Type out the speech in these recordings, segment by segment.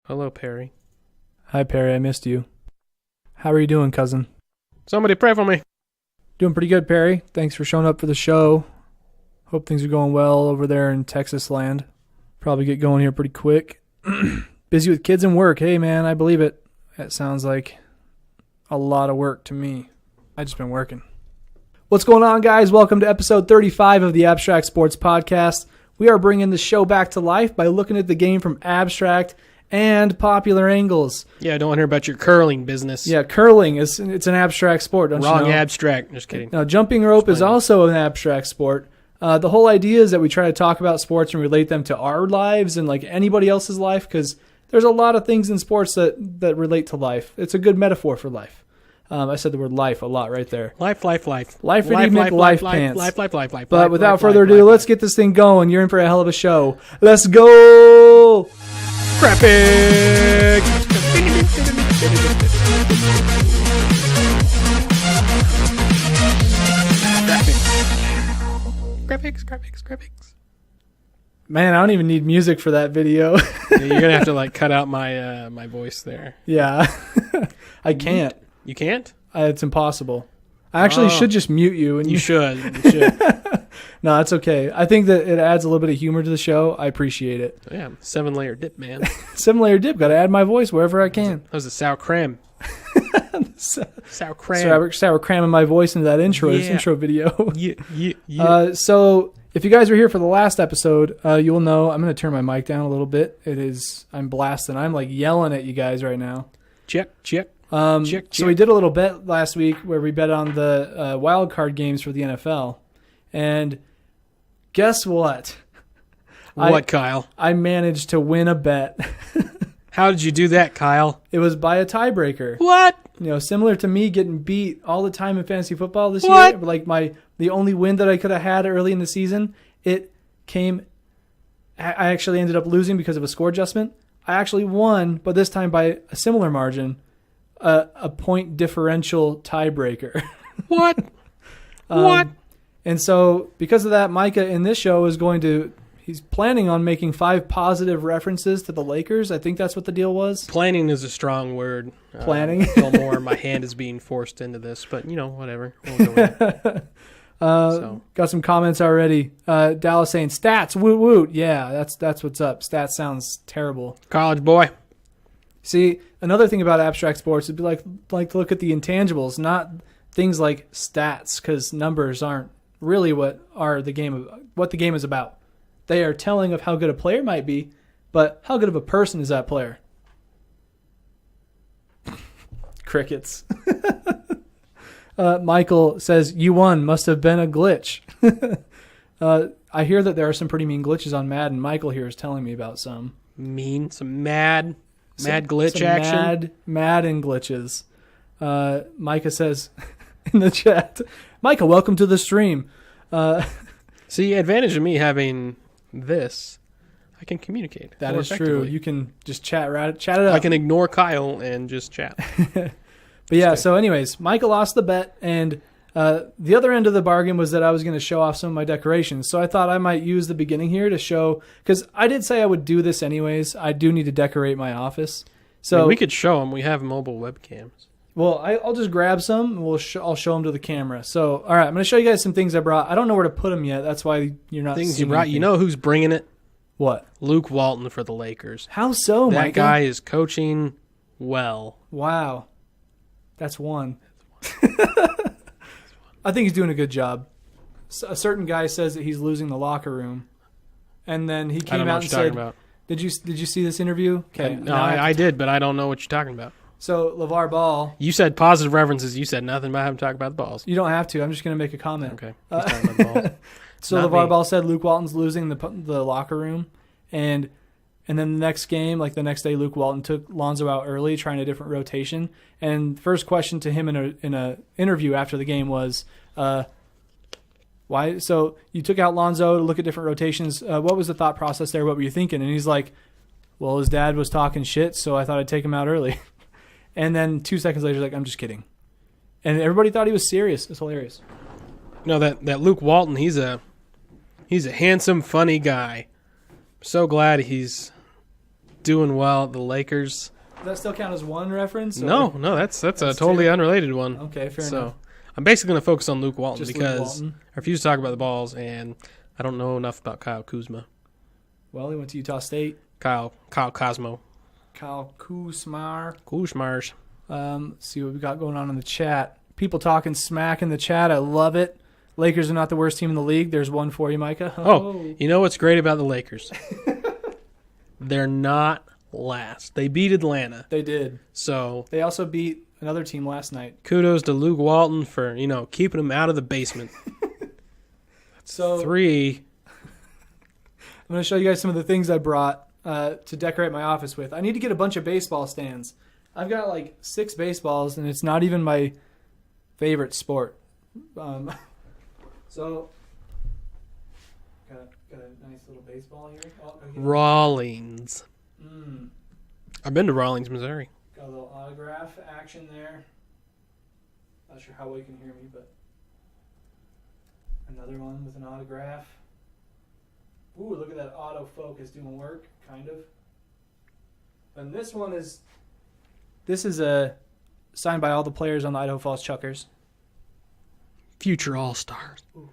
Hello, Perry. Hi, Perry. I missed you. How are you doing, cousin? Somebody pray for me. Doing pretty good, Perry. Thanks for showing up for the show. Hope things are going well over there in Texas land. Probably get going here pretty quick. Busy with kids and work. Hey, man, I believe it. That sounds like a lot of work to me. I just been working. What's going on, guys? Welcome to episode 35 of the Abstract Sports Podcast. We are bringing the show back to life by looking at the game from abstract and popular angles. Yeah, I don't want to hear about your curling business. Yeah, curling it's an abstract sport, don't Wrong you know? Abstract. Just kidding. Now, jumping rope is also an abstract sport. The whole idea is that we try to talk about sports and relate them to our lives and like anybody else's life, because there's a lot of things in sports that relate to life. It's a good metaphor for life. I said the word life a lot right there. Life. Life pants. But without further ado, let's get this thing going. You're in for a hell of a show. Let's go! Graphic! Graphics. Man, I don't even need music for that video. Yeah, you're gonna have to like cut out my my voice there. Yeah, I can't. You can't? It's impossible. I actually should just mute you. And you should. No, it's okay. I think that it adds a little bit of humor to the show. I appreciate it. Yeah, 7-layer dip, man. 7-layer dip. Got to add my voice wherever I can. That was a sour cream. Sour cream. Sour cramming my voice into that intro video. Yeah. So if you guys were here for the last episode, you'll know I'm going to turn my mic down a little bit. I'm blasting. I'm like yelling at you guys right now. Check. So we did a little bet last week where we bet on the wildcard games for the NFL. And guess what? Kyle? I managed to win a bet. How did you do that, Kyle? It was by a tiebreaker. What? You know, similar to me getting beat all the time in fantasy football this year. Like the only win that I could have had early in the season, I actually ended up losing because of a score adjustment. I actually won, but this time by a similar margin, a point differential tiebreaker. What? What? And so because of that, Micah in this show he's planning on making 5 positive references to the Lakers. I think that's what the deal was. Planning is a strong word. Planning? Feel more my hand is being forced into this, but whatever. We'll go with it. Got some comments already. Dallas saying stats, woot woot. Yeah, that's what's up. Stats sounds terrible. College boy. See, another thing about abstract sports would be like to look at the intangibles, not things like stats, because numbers aren't really what the game is about. They are telling of how good a player might be, but how good of a person is that player? Crickets. Michael says, you won. Must have been a glitch. I hear that there are some pretty mean glitches on Madden. Michael here is telling me about some. Some mad glitch action? Madden glitches. Micah says in the chat, Micah, welcome to the stream. See, advantage of me having this, I can communicate. That is true. You can just chat it up. I can ignore Kyle and just chat. But yeah, so anyways, Micah lost the bet, and the other end of the bargain was that I was going to show off some of my decorations. So I thought I might use the beginning here to show, because I did say I would do this anyways. I do need to decorate my office. So we could show them. We have mobile webcams. Well, I'll just grab some, and I'll show them to the camera. So, all right, I'm going to show you guys some things I brought. I don't know where to put them yet. That's why you're not things seeing you brought. anything. You know who's bringing it? What? Luke Walton for the Lakers. How so, Micah? That guy is coaching well. Wow. That's one. I think he's doing a good job. A certain guy says that he's losing the locker room. And then he came out and said, Did you see this interview? Okay. No, I did, but I don't know what you're talking about. So, LeVar Ball. You said positive references. You said nothing about having to talk about the balls. You don't have to. I'm just going to make a comment. Okay. He's talking about the balls. So, LeVar Ball said Luke Walton's losing the locker room. And then the next game, like the next day, Luke Walton took Lonzo out early, trying a different rotation. And the first question to him in a interview after the game was, why? So you took out Lonzo to look at different rotations. What was the thought process there? What were you thinking? And he's like, well, his dad was talking shit, so I thought I'd take him out early. And then 2 seconds later, he's like, I'm just kidding. And everybody thought he was serious. It's hilarious. No, that Luke Walton, he's a handsome, funny guy. So glad he's doing well at the Lakers. Does that still count as one reference? No, that's a totally two? unrelated one. Okay, fair enough. I'm basically going to focus on Luke Walton Just because Luke Walton. I refuse to talk about the balls, and I don't know enough about Kyle Kuzma. Well, he went to Utah State. Kyle Cosmo. Kyle Kuzma. Kuzmars. See what we got going on in the chat. People talking smack in the chat. I love it. Lakers are not the worst team in the league. There's one for you, Micah. Oh, you know what's great about the Lakers? They're not last. They beat Atlanta. They did. So they also beat another team last night. Kudos to Luke Walton for, keeping him out of the basement. So 3. I'm going to show you guys some of the things I brought to decorate my office with. I need to get a bunch of baseball stands. I've got like 6 baseballs, and it's not even my favorite sport. So, got a nice little baseball here. Rawlings. Mm. I've been to Rawlings, Missouri. Got a little autograph action there. Not sure how well you can hear me, but another one with an autograph. Ooh, look at that autofocus doing work, kind of. And this is a signed by all the players on the Idaho Falls Chuckers. Future All-Stars. Ooh.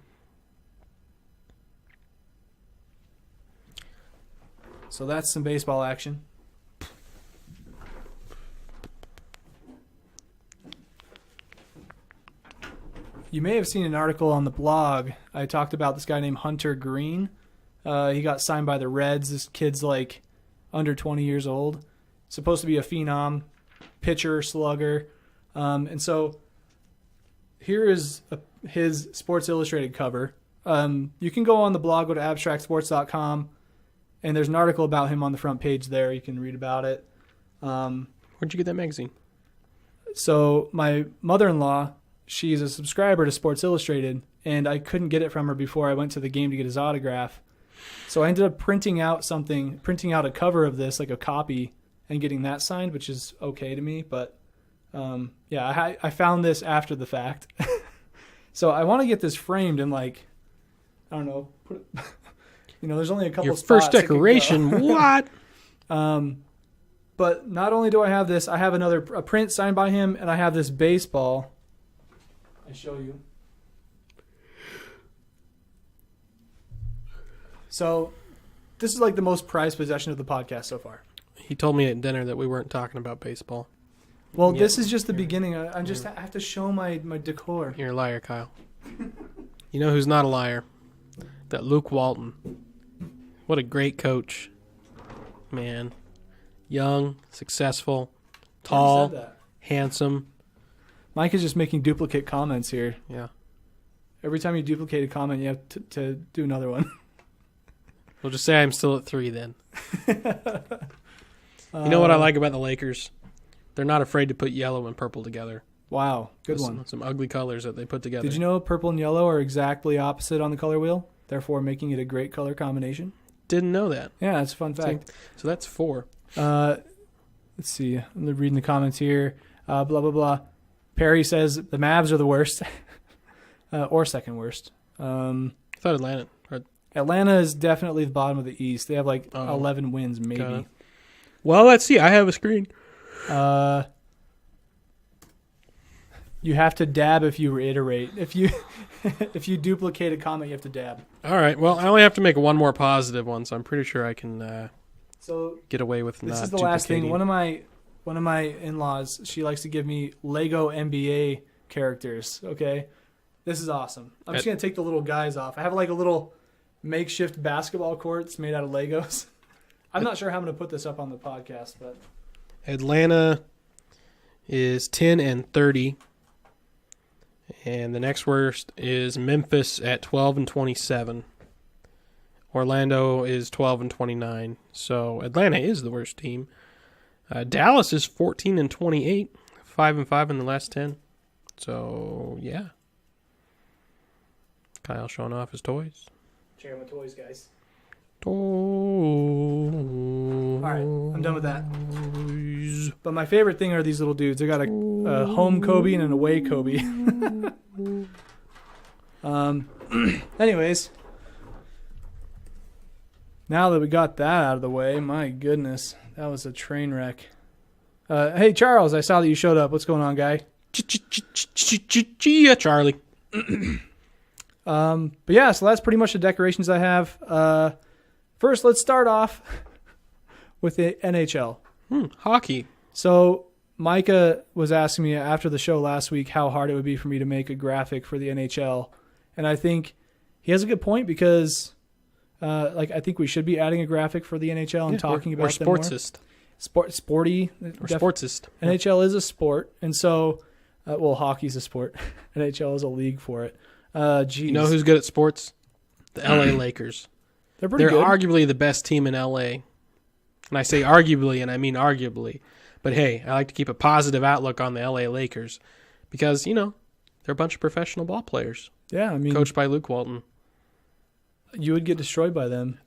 So that's some baseball action. You may have seen an article on the blog. I talked about this guy named Hunter Green. He got signed by the Reds. This kid's like under 20 years old. Supposed to be a phenom, pitcher, slugger. And so here is his Sports Illustrated cover. You can go on the blog, go to abstractsports.com, and there's an article about him on the front page there. You can read about it. Where'd you get that magazine? So my mother-in-law, she's a subscriber to Sports Illustrated, and I couldn't get it from her before I went to the game to get his autograph. So I ended up printing out a cover of this, like a copy, and getting that signed, which is okay to me. But I found this after the fact. So I want to get this framed and I don't know, put it, there's only a couple Your spots. first decoration, what? But not only do I have this, I have a print signed by him, and I have this baseball. I show you. So this is like the most prized possession of the podcast so far. He told me at dinner that we weren't talking about baseball. Well, this is just the beginning. I have to show my decor. You're a liar, Kyle. You know who's not a liar? That Luke Walton. What a great coach. Man. Young, successful, tall, handsome. Mike is just making duplicate comments here. Yeah. Every time you duplicate a comment, you have to do another one. We'll just say I'm still at 3 then. You know what I like about the Lakers? They're not afraid to put yellow and purple together. Wow, good one. Some ugly colors that they put together. Did you know purple and yellow are exactly opposite on the color wheel, therefore making it a great color combination? Didn't know that. Yeah, that's a fun fact. So that's 4. Let's see. I'm reading the comments here. Blah, blah, blah. Perry says the Mavs are the worst. Or second worst. I thought Atlanta is definitely the bottom of the East. They have 11 wins, maybe. Well, let's see. I have a screen. You have to dab if you reiterate. If you duplicate a comment, you have to dab. All right. Well, I only have to make one more positive one, so I'm pretty sure I can get away with not This is the duplicating. last thing. One of my in-laws, she likes to give me Lego NBA characters. Okay, this is awesome. I'm just gonna take the little guys off. I have a little makeshift basketball courts made out of Legos. I'm not sure how I'm gonna put this up on the podcast, but Atlanta is 10-30, and the next worst is Memphis at 12-27. Orlando is 12-29. So Atlanta is the worst team. Dallas is 14-28, 5-5 in the last 10. So yeah, Kyle showing off his toys. check out my toys, guys. Toys. All right, I'm done with that. But my favorite thing are these little dudes. I got a home Kobe and an away Kobe. Anyways, now that we got that out of the way, my goodness, That was a train wreck. Hey, Charles, I saw that you showed up. What's going on, guy? Yeah, Charlie. But yeah, so that's pretty much the decorations I have. First, let's start off with the NHL. Hockey. So Micah was asking me after the show last week how hard it would be for me to make a graphic for the NHL. And I think he has a good point because I think we should be adding a graphic for the NHL and talking about them more. Sporty. Or sportsist. NHL is a sport. And so, hockey's a sport. NHL is a league for it. You know who's good at sports? The LA Lakers. They're pretty good. They're arguably the best team in LA. And I say arguably, and I mean arguably. But hey, I like to keep a positive outlook on the LA Lakers because, they're a bunch of professional ball players. Yeah, I mean, coached by Luke Walton. You would get destroyed by them.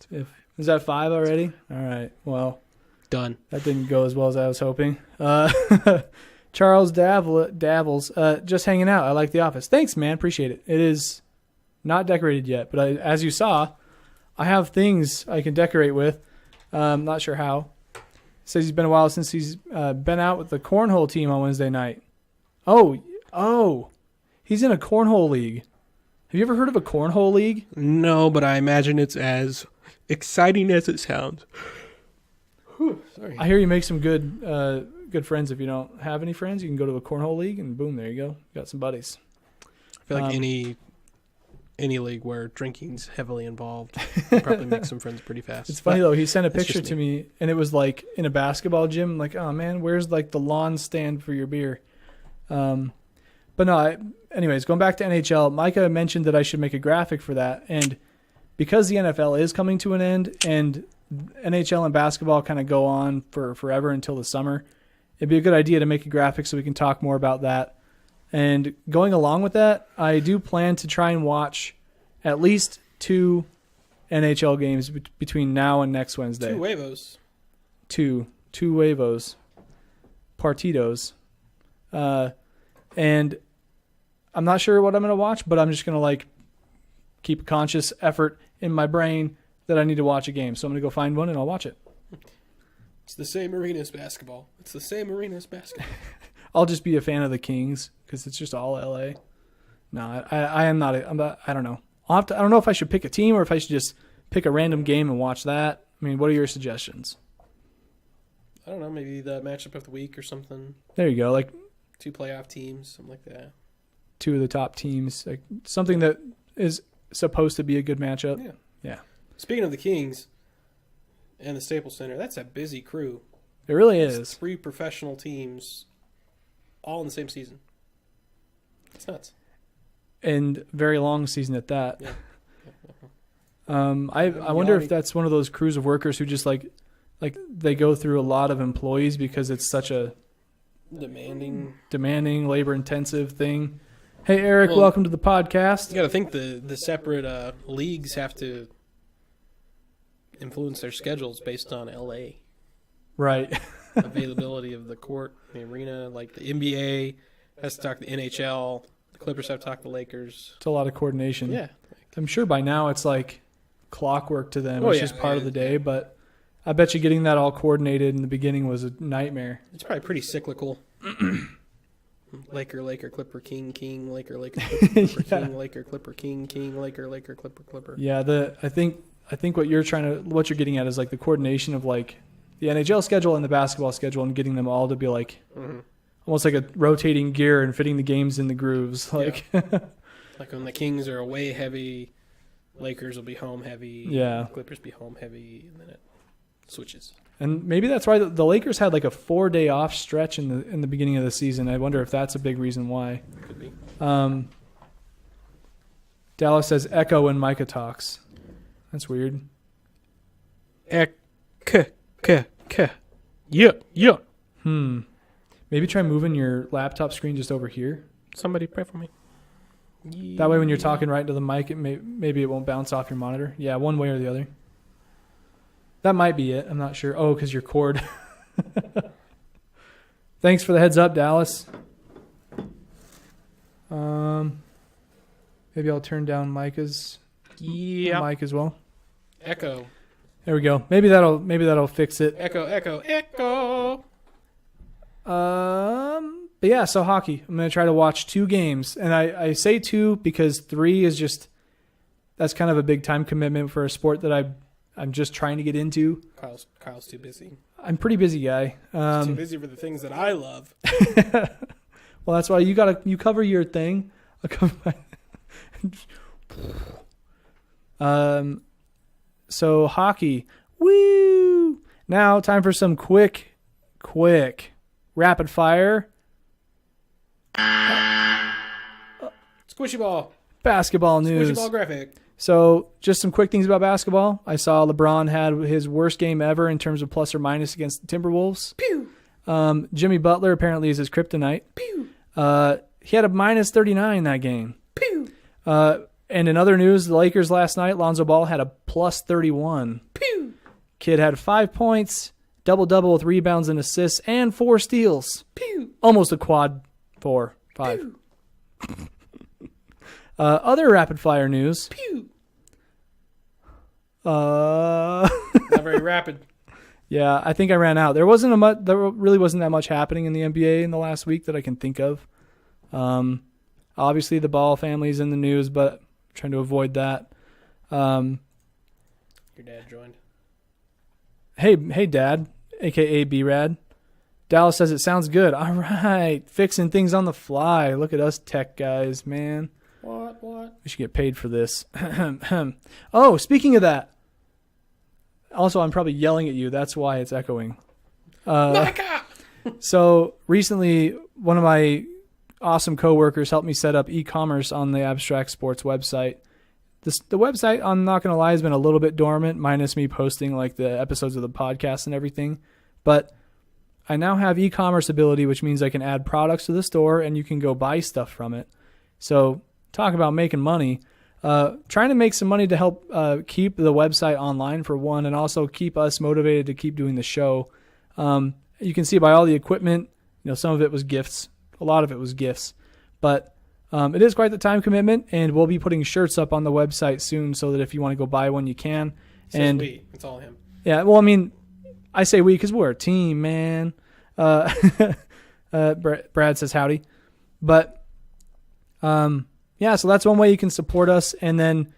Is that 5 already? All right. Well, done. That didn't go as well as I was hoping. Charles Davels, just hanging out. I like the office. Thanks, man. Appreciate it. It is not decorated yet, but as you saw, I have things I can decorate with. Not sure how. Says he's been a while since he's been out with the cornhole team on Wednesday night. Oh, he's in a cornhole league. Have you ever heard of a cornhole league? No, but I imagine it's as exciting as it sounds. Whew, sorry. I hear you make some good friends. If you don't have any friends, you can go to a cornhole league and boom, there you go. You got some buddies. I feel like any league where drinking's heavily involved, you probably make some friends pretty fast. It's funny though. He sent a picture to me, and it was like in a basketball gym. Like, oh man, where's like the lawn stand for your beer? But no. Anyways, going back to NHL, Micah mentioned that I should make a graphic for that, and because the NFL is coming to an end, and NHL and basketball kind of go on for forever until the summer, it'd be a good idea to make a graphic so we can talk more about that. And going along with that, I do plan to try and watch at least 2 NHL games between now and next Wednesday. 2 huevos. 2 huevos. Partidos. And I'm not sure what I'm going to watch, but I'm just going to keep a conscious effort in my brain that I need to watch a game. So I'm going to go find one and I'll watch it. It's the same arena as basketball. I'll just be a fan of the Kings because it's just all LA. No, I am not. I don't know. I don't know if I should pick a team or if I should just pick a random game and watch that. I mean, what are your suggestions? I don't know. Maybe the matchup of the week or something. There you go. 2 playoff teams, something like that. 2 of the top teams. Something that is supposed to be a good matchup. Yeah. Speaking of the Kings and the Staples Center, that's a busy crew. It really is. It's 3 professional teams all in the same season. It's nuts. And very long season at that. Yeah. I wonder if that's one of those crews of workers who just they go through a lot of employees because it's such a demanding, labor-intensive thing. Hey, Eric, welcome to the podcast. You got to think the separate leagues have to influence their schedules based on LA. Right. Availability of the court, the arena, the NBA has to talk to the NHL, the Clippers have to talk to the Lakers. It's a lot of coordination. Yeah. I'm sure by now it's clockwork to them. It's just part of the day, but I bet you getting that all coordinated in the beginning was a nightmare. It's probably pretty cyclical. Laker, Clipper, King, Laker, Clipper, King, Laker, Clipper, King, Laker, Clipper, Clipper. Yeah, I think what you're getting at is the coordination of the NHL schedule and the basketball schedule and getting them all to be almost like a rotating gear and fitting the games in the grooves. When the Kings are away heavy, Lakers will be home heavy. Yeah. Clippers be home heavy, and then it switches. And maybe that's why the Lakers had a 4-day off stretch in the beginning of the season. I wonder if that's a big reason why. Could be. Dallas says echo when Micah talks. That's weird. Yeah. Maybe try moving your laptop screen just over here. Somebody pray for me. That way when you're talking right into the mic, maybe it won't bounce off your monitor. Yeah, one way or the other. That might be it. I'm not sure. Oh, because your cord. Thanks for the heads up, Dallas. Maybe I'll turn down Micah's mic as well. Echo. There we go. Maybe that'll fix it. Echo, echo, echo. But yeah, so hockey. I'm gonna try to watch 2 games, and I say 2 because 3 is just that's kind of a big time commitment for a sport that I'm just trying to get into. Kyle's too busy. I'm a pretty busy guy. He's too busy for the things that I love. Well, that's why you cover your thing. I'll cover my So hockey. Woo! Now time for some quick rapid fire. Squishy ball. Basketball news. Squishy ball graphic. So just some quick things about basketball. I saw LeBron had his worst game ever in terms of plus or minus against the Timberwolves. Pew. Jimmy Butler apparently is his kryptonite. Pew. He had a minus 39 that game. Pew. And in other news, the Lakers last night, Lonzo Ball had a plus 31. Pew. Kid had 5 points, double-double with rebounds and assists, and 4 steals. Pew. Almost a quad 5. Other rapid-fire news. Pew. Not very rapid. Yeah, I think I ran out. There really wasn't that much happening in the NBA in the last week that I can think of. Obviously, the Ball family's in the news, but I'm trying to avoid that. Your dad joined. Hey, Dad, a.k.a. B-Rad. Dallas says it sounds good. All right, fixing things on the fly. Look at us tech guys, man. What? We should get paid for this. Oh, speaking of that. Also, I'm probably yelling at you. That's why it's echoing. Micah! So recently, one of my awesome coworkers helped me set up e-commerce on the Abstract Sports website. The website, I'm not going to lie, has been a little bit dormant, minus me posting like the episodes of the podcast and everything. But I now have e-commerce ability, which means I can add products to the store and you can go buy stuff from it. So talk about making money. Trying to make some money to help keep the website online for one, and also keep us motivated to keep doing the show. You can see by all the equipment, some of it was gifts. A lot of it was gifts. But it is quite the time commitment, and we'll be putting shirts up on the website soon so that if you want to go buy one, you can. And we. It's all him. Yeah, well, I mean, I say we because we're a team, man. Brad says howdy. But, yeah, so that's one way you can support us. And then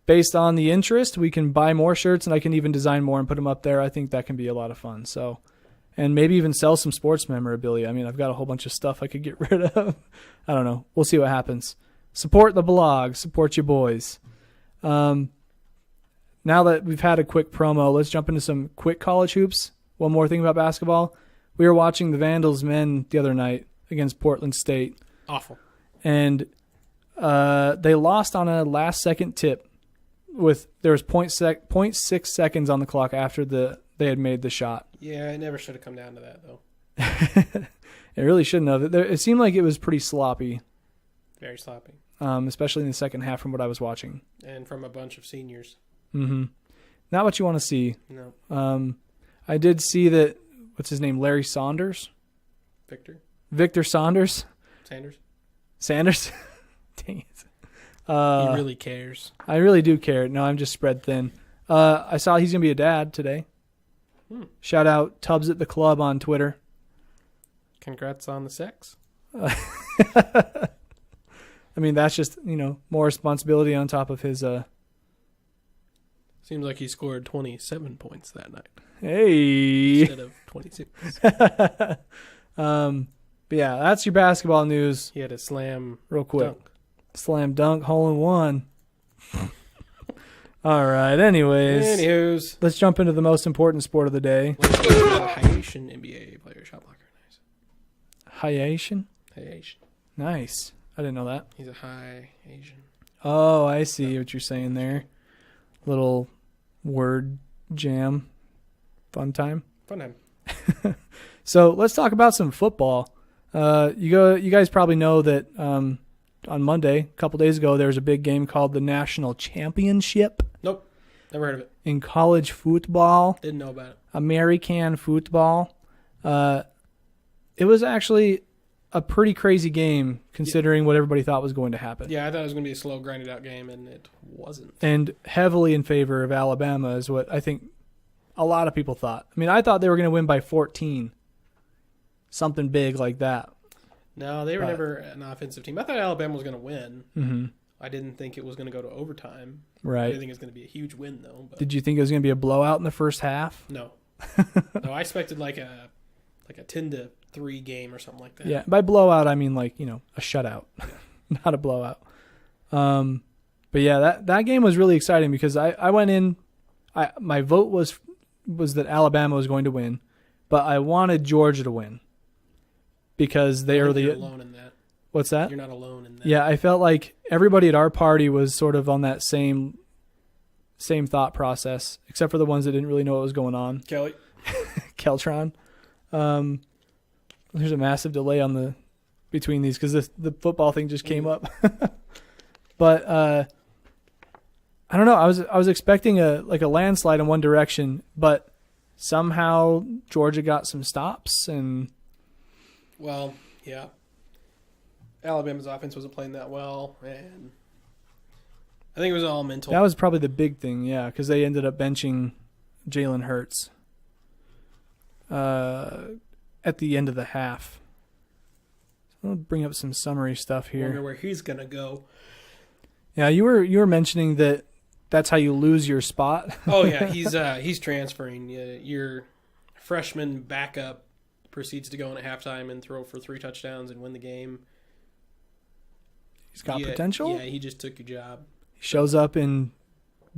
based on the interest, we can buy more shirts, and I can even design more and put them up there. I think that can be a lot of fun. So, and maybe even sell some sports memorabilia. I mean, I've got a whole bunch of stuff I could get rid of. I don't know. We'll see what happens. Support the blog. Support your boys. Now that we've had a quick promo, let's jump into some quick college hoops. One more thing about basketball. We were watching the Vandals men the other night against Portland State. Awful. And they lost on a last-second tip. There was 0.6 seconds on the clock after they had made the shot. Yeah, it never should have come down to that, though. It really shouldn't have. It seemed like it was pretty sloppy. Very sloppy. Especially in the second half from what I was watching. And from a bunch of seniors. Mm-hmm. Not what you want to see. No. I did see that, what's his name, Larry Saunders? Victor Saunders? Sanders? Dang it. He really cares. I really do care. No, I'm just spread thin. I saw he's going to be a dad today. Shout out Tubbs at the Club on Twitter. Congrats on the sex. I mean, that's just, more responsibility on top of his... Seems like he scored 27 points that night. Hey! Instead of 26. But yeah, that's your basketball news. He had a slam real quick. Dunk. Slam dunk, hole in one. All right, anyways. Let's jump into the most important sport of the day. Haitian NBA player, shot blocker. Nice. Haitian? Haitian. Nice. I didn't know that. He's a high Asian. Oh, I see what you're saying there. Little word jam. Fun time. So let's talk about some football. You guys probably know that on Monday, a couple days ago, there was a big game called the National Championship. Nope. Never heard of it. In college football. Didn't know about it. American football. It was actually a pretty crazy game considering what everybody thought was going to happen. Yeah, I thought it was going to be a slow, grinded out game, and it wasn't. And heavily in favor of Alabama is what I think a lot of people thought. I mean, I thought they were going to win by 14. Something big like that. No, they were never an offensive team. I thought Alabama was going to win. Mm-hmm. I didn't think it was going to go to overtime. Right. I didn't think it was going to be a huge win, though. But Did you think it was going to be a blowout in the first half? No. No, I expected like a 10-3 game or something like that. Yeah, by blowout I mean a shutout, not a blowout. But yeah, that game was really exciting because I went in. My vote was that Alabama was going to win, but I wanted Georgia to win because they are the. You're alone in that. What's that? You're not alone in that. Yeah, I felt like everybody at our party was sort of on that same thought process, except for the ones that didn't really know what was going on. Kelly. Keltron. There's a massive delay between these because the football thing just came up. But I don't know. I was expecting a landslide in one direction, but somehow Georgia got some stops and. Well, yeah. Alabama's offense wasn't playing that well, and I think it was all mental. That was probably the big thing, yeah, because they ended up benching Jalen Hurts at the end of the half. So I'll bring up some summary stuff here. Wonder where he's gonna go. Yeah, you were mentioning that's how you lose your spot. Oh yeah, he's transferring. Your freshman backup proceeds to go in at halftime and throw for 3 touchdowns and win the game. He's got potential. Yeah, he just took your job. He shows up in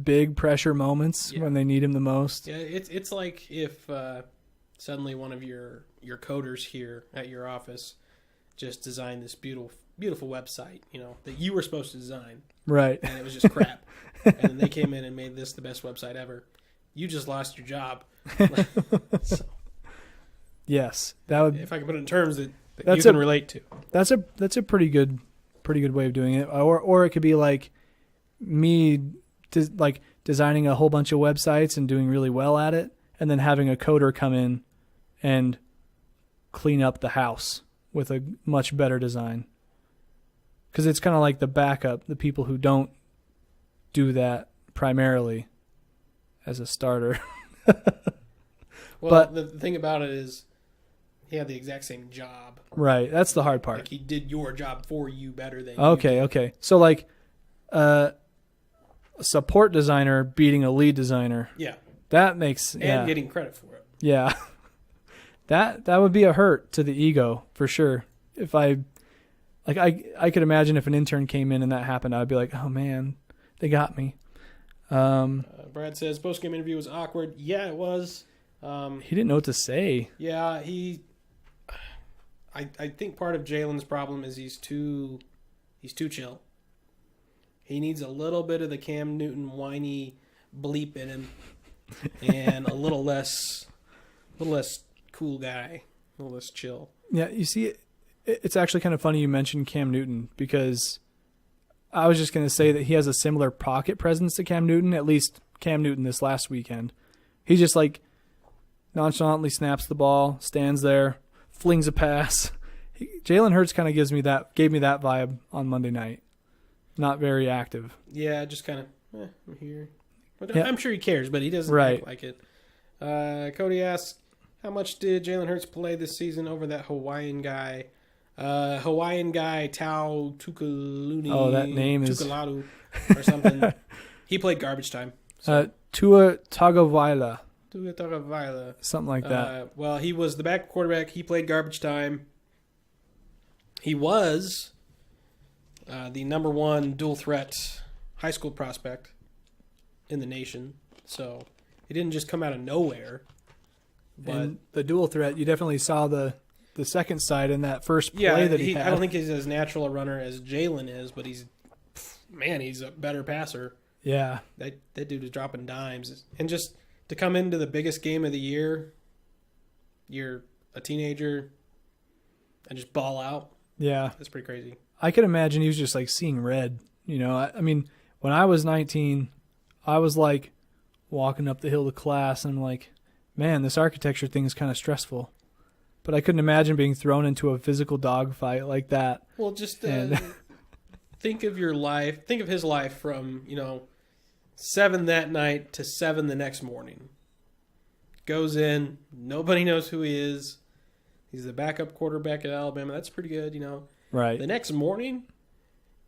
big pressure moments when they need him the most. Yeah, it's like if suddenly one of your coders here at your office just designed this beautiful website, that you were supposed to design. Right. And it was just crap. And then they came in and made this the best website ever. You just lost your job. So, yes, that would. If I can put it in terms that you can relate to. That's a pretty good way of doing it. Or it could be like me designing a whole bunch of websites and doing really well at it, and then having a coder come in and clean up the house with a much better design. Because it's kind of like the backup, the people who don't do that primarily as a starter. Well, but the thing about it is he had the exact same job. Right, that's the hard part. Like he did your job for you better than you Okay. So like a support designer beating a lead designer. Yeah. That makes and getting credit for it. Yeah. That would be a hurt to the ego for sure. If I could imagine if an intern came in and that happened, I'd be like, oh man, they got me. Brad says post-game interview was awkward. Yeah, it was. He didn't know what to say. Yeah, I think part of Jalen's problem is he's too chill. He needs a little bit of the Cam Newton whiny bleep in him, and a little less cool guy, a little less chill. Yeah, you see, it's actually kind of funny you mentioned Cam Newton because I was just going to say that he has a similar pocket presence to Cam Newton, at least Cam Newton this last weekend. He just nonchalantly snaps the ball, stands there, flings a pass. Jalen Hurts kind of gave me that vibe on Monday night. Not very active. Yeah, just kind of, I'm here. Yeah. I'm sure he cares, but he doesn't act like it. Cody asks, how much did Jalen Hurts play this season over that Hawaiian guy? Tau Tukaluni. Oh, that name Tukaladu or something. He played garbage time. So. Tua Tagovailoa. Something like that. Well, he was the back quarterback. He played garbage time. He was the number 1 dual threat high school prospect in the nation. So he didn't just come out of nowhere. But and the dual threat, you definitely saw the second side in that first play that he had. I don't think he's as natural a runner as Jalen is, but he's a better passer. Yeah. That dude is dropping dimes. And just to come into the biggest game of the year, you're a teenager, and just ball out. Yeah. That's pretty crazy. I could imagine he was just seeing red. I mean, when I was 19, I was walking up the hill to class, and I'm like, man, this architecture thing is kind of stressful. But I couldn't imagine being thrown into a physical dogfight like that. Well, just think of your life. Think of his life from 7 that night to 7 the next morning. goes in. Nobody knows who he is. He's the backup quarterback at Alabama. That's pretty good, you know. Right. The next morning,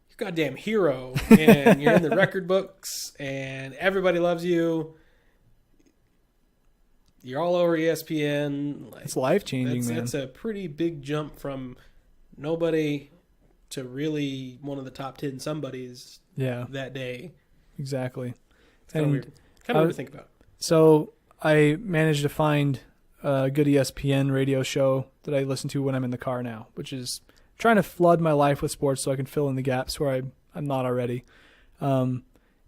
you're a goddamn hero, and you're in the record books, and everybody loves you. You're all over ESPN. Like, it's life-changing, man. That's a pretty big jump from nobody to really one of the top 10 somebodies that day. Exactly. It's kind of weird. Kind of weird to think about. So I managed to find a good ESPN radio show that I listen to when I'm in the car now, which is trying to flood my life with sports so I can fill in the gaps where I'm not already. And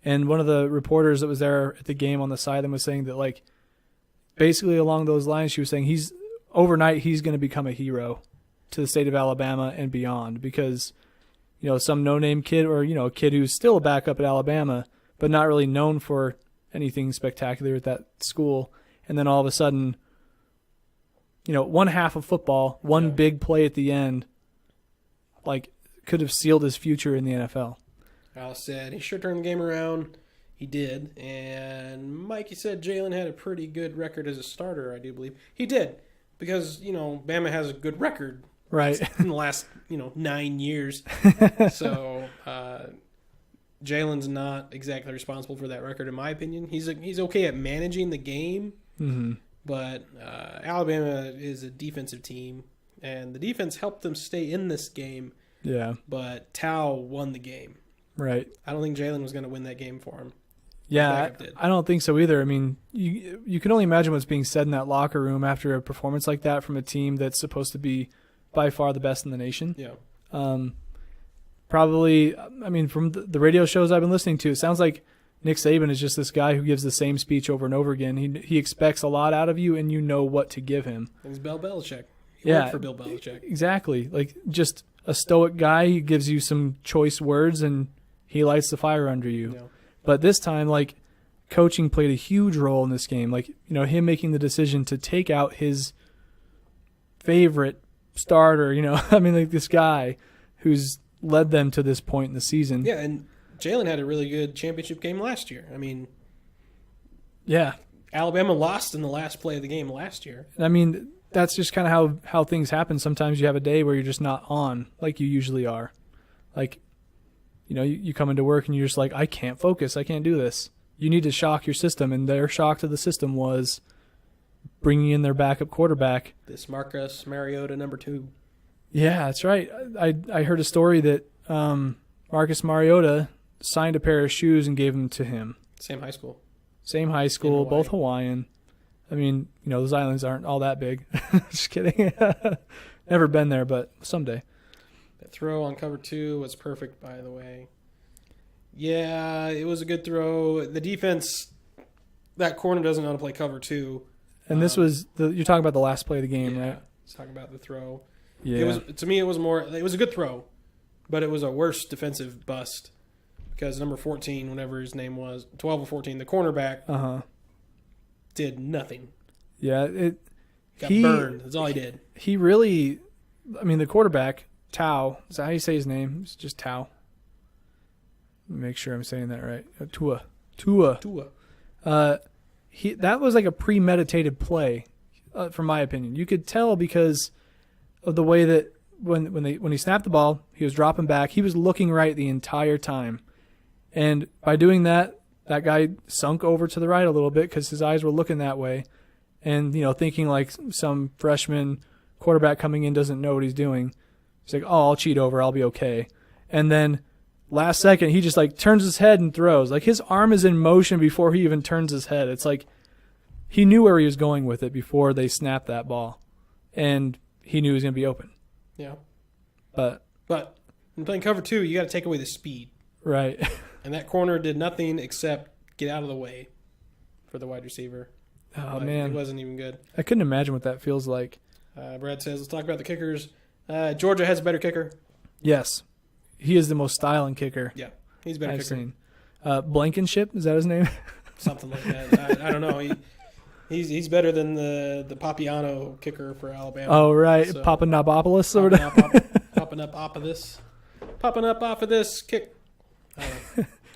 one of the reporters that was there at the game on the side was saying that, like, basically along those lines, she was saying overnight he's going to become a hero to the state of Alabama and beyond because, you know, some no-name kid or, you know, a kid who's still a backup at Alabama but not really known for anything spectacular at that school. And then all of a sudden, you know, one half of football, one big play at the end, like, could have sealed his future in the NFL. Alice said he sure turned the game around. He did. And Mikey said Jalen had a pretty good record as a starter, I do believe. He did. Because, you know, Bama has a good record. Right. In the last, 9 years. So, Jalen's not exactly responsible for that record, in my opinion. He's okay at managing the game. Mm-hmm. But Alabama is a defensive team. And the defense helped them stay in this game. Yeah. But Tao won the game. Right. I don't think Jalen was going to win that game for him. Yeah, I don't think so either. I mean, you can only imagine what's being said in that locker room after a performance like that from a team that's supposed to be by far the best in the nation. Yeah. Probably, I mean, from the radio shows I've been listening to, it sounds like Nick Saban is just this guy who gives the same speech over and over again. He expects a lot out of you, and you know what to give him. And he's Bill Belichick. He worked for Bill Belichick. Exactly. Like, just a stoic guy. He gives you some choice words, and he lights the fire under you. Yeah. But this time, like, coaching played a huge role in this game. Like, him making the decision to take out his favorite starter, I mean, like, this guy who's led them to this point in the season. Yeah, and Jalen had a really good championship game last year. I mean, yeah, Alabama lost in the last play of the game last year. I mean, that's just kind of how things happen. Sometimes you have a day where you're just not on like you usually are. Like, you come into work and you're just like, I can't focus. I can't do this. You need to shock your system, and their shock to the system was bringing in their backup quarterback. This Marcus Mariota, number 2. Yeah, that's right. I heard a story that Marcus Mariota signed a pair of shoes and gave them to him. Same high school. Same high school, both Hawaiian. I mean, those islands aren't all that big. Just kidding. Never been there, but someday. That throw on cover 2 was perfect, by the way. Yeah, it was a good throw. The defense, that corner doesn't know how to play cover 2. And this was you're talking about the last play of the game, right? Let's talk about the throw. Yeah. To me, it was a good throw, but it was a worse defensive bust because number 14, whatever his name was, 12 or 14, the cornerback, did nothing. Yeah, got burned. That's all he did. He really, I mean, the quarterback, Tao, is that how you say his name? It's just Tao. Make sure I'm saying that right. Tua. That was like a premeditated play, from my opinion. You could tell because of the way that when he snapped the ball, he was dropping back. He was looking right the entire time, and by doing that, that guy sunk over to the right a little bit because his eyes were looking that way, and thinking like some freshman quarterback coming in doesn't know what he's doing. He's like, "Oh, I'll cheat over. I'll be okay," and then. Last second, he just like turns his head and throws. Like his arm is in motion before he even turns his head. It's like he knew where he was going with it before they snapped that ball, and he knew he was going to be open. Yeah, but when playing cover 2, you got to take away the speed, right? And that corner did nothing except get out of the way for the wide receiver. Oh man, it wasn't even good. I couldn't imagine what that feels like. Brad says, "Let's talk about the kickers." Georgia has a better kicker. Yes. He is the most styling kicker. Yeah, he's a better kicker. Seen. Blankenship, is that his name? Something like that. I don't know. He's better than the Papiano kicker for Alabama. Oh, right. So, Papanopoulos or whatever. Popping up off of this kick.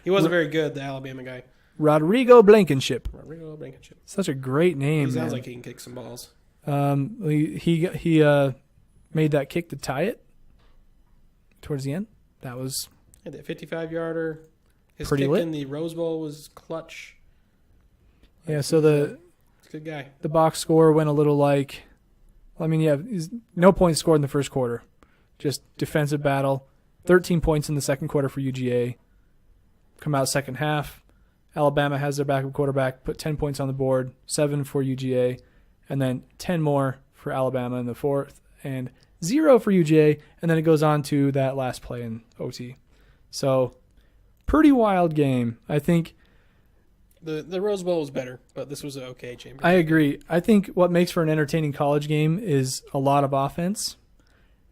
He wasn't very good, the Alabama guy. Rodrigo Blankenship. Rodrigo Blankenship. Such a great name. He sounds man. like he can kick some balls. He made that kick to tie it towards the end. That was That 55-yarder. His pretty kick lit. in the Rose Bowl was clutch. yeah. So the He's a good guy. the box score went a little like, no points scored in the first quarter, just defensive battle. 13 points in the second quarter for UGA. Come out second half, Alabama has their backup quarterback, put 10 points on the board, 7 for UGA, and then 10 more for Alabama in the fourth, and 0 for UGA, and then it goes on to that last play in OT. So, pretty wild game. I think The Rose Bowl was better, but this was an okay championship. I agree. I think what makes for an entertaining college game is a lot of offense,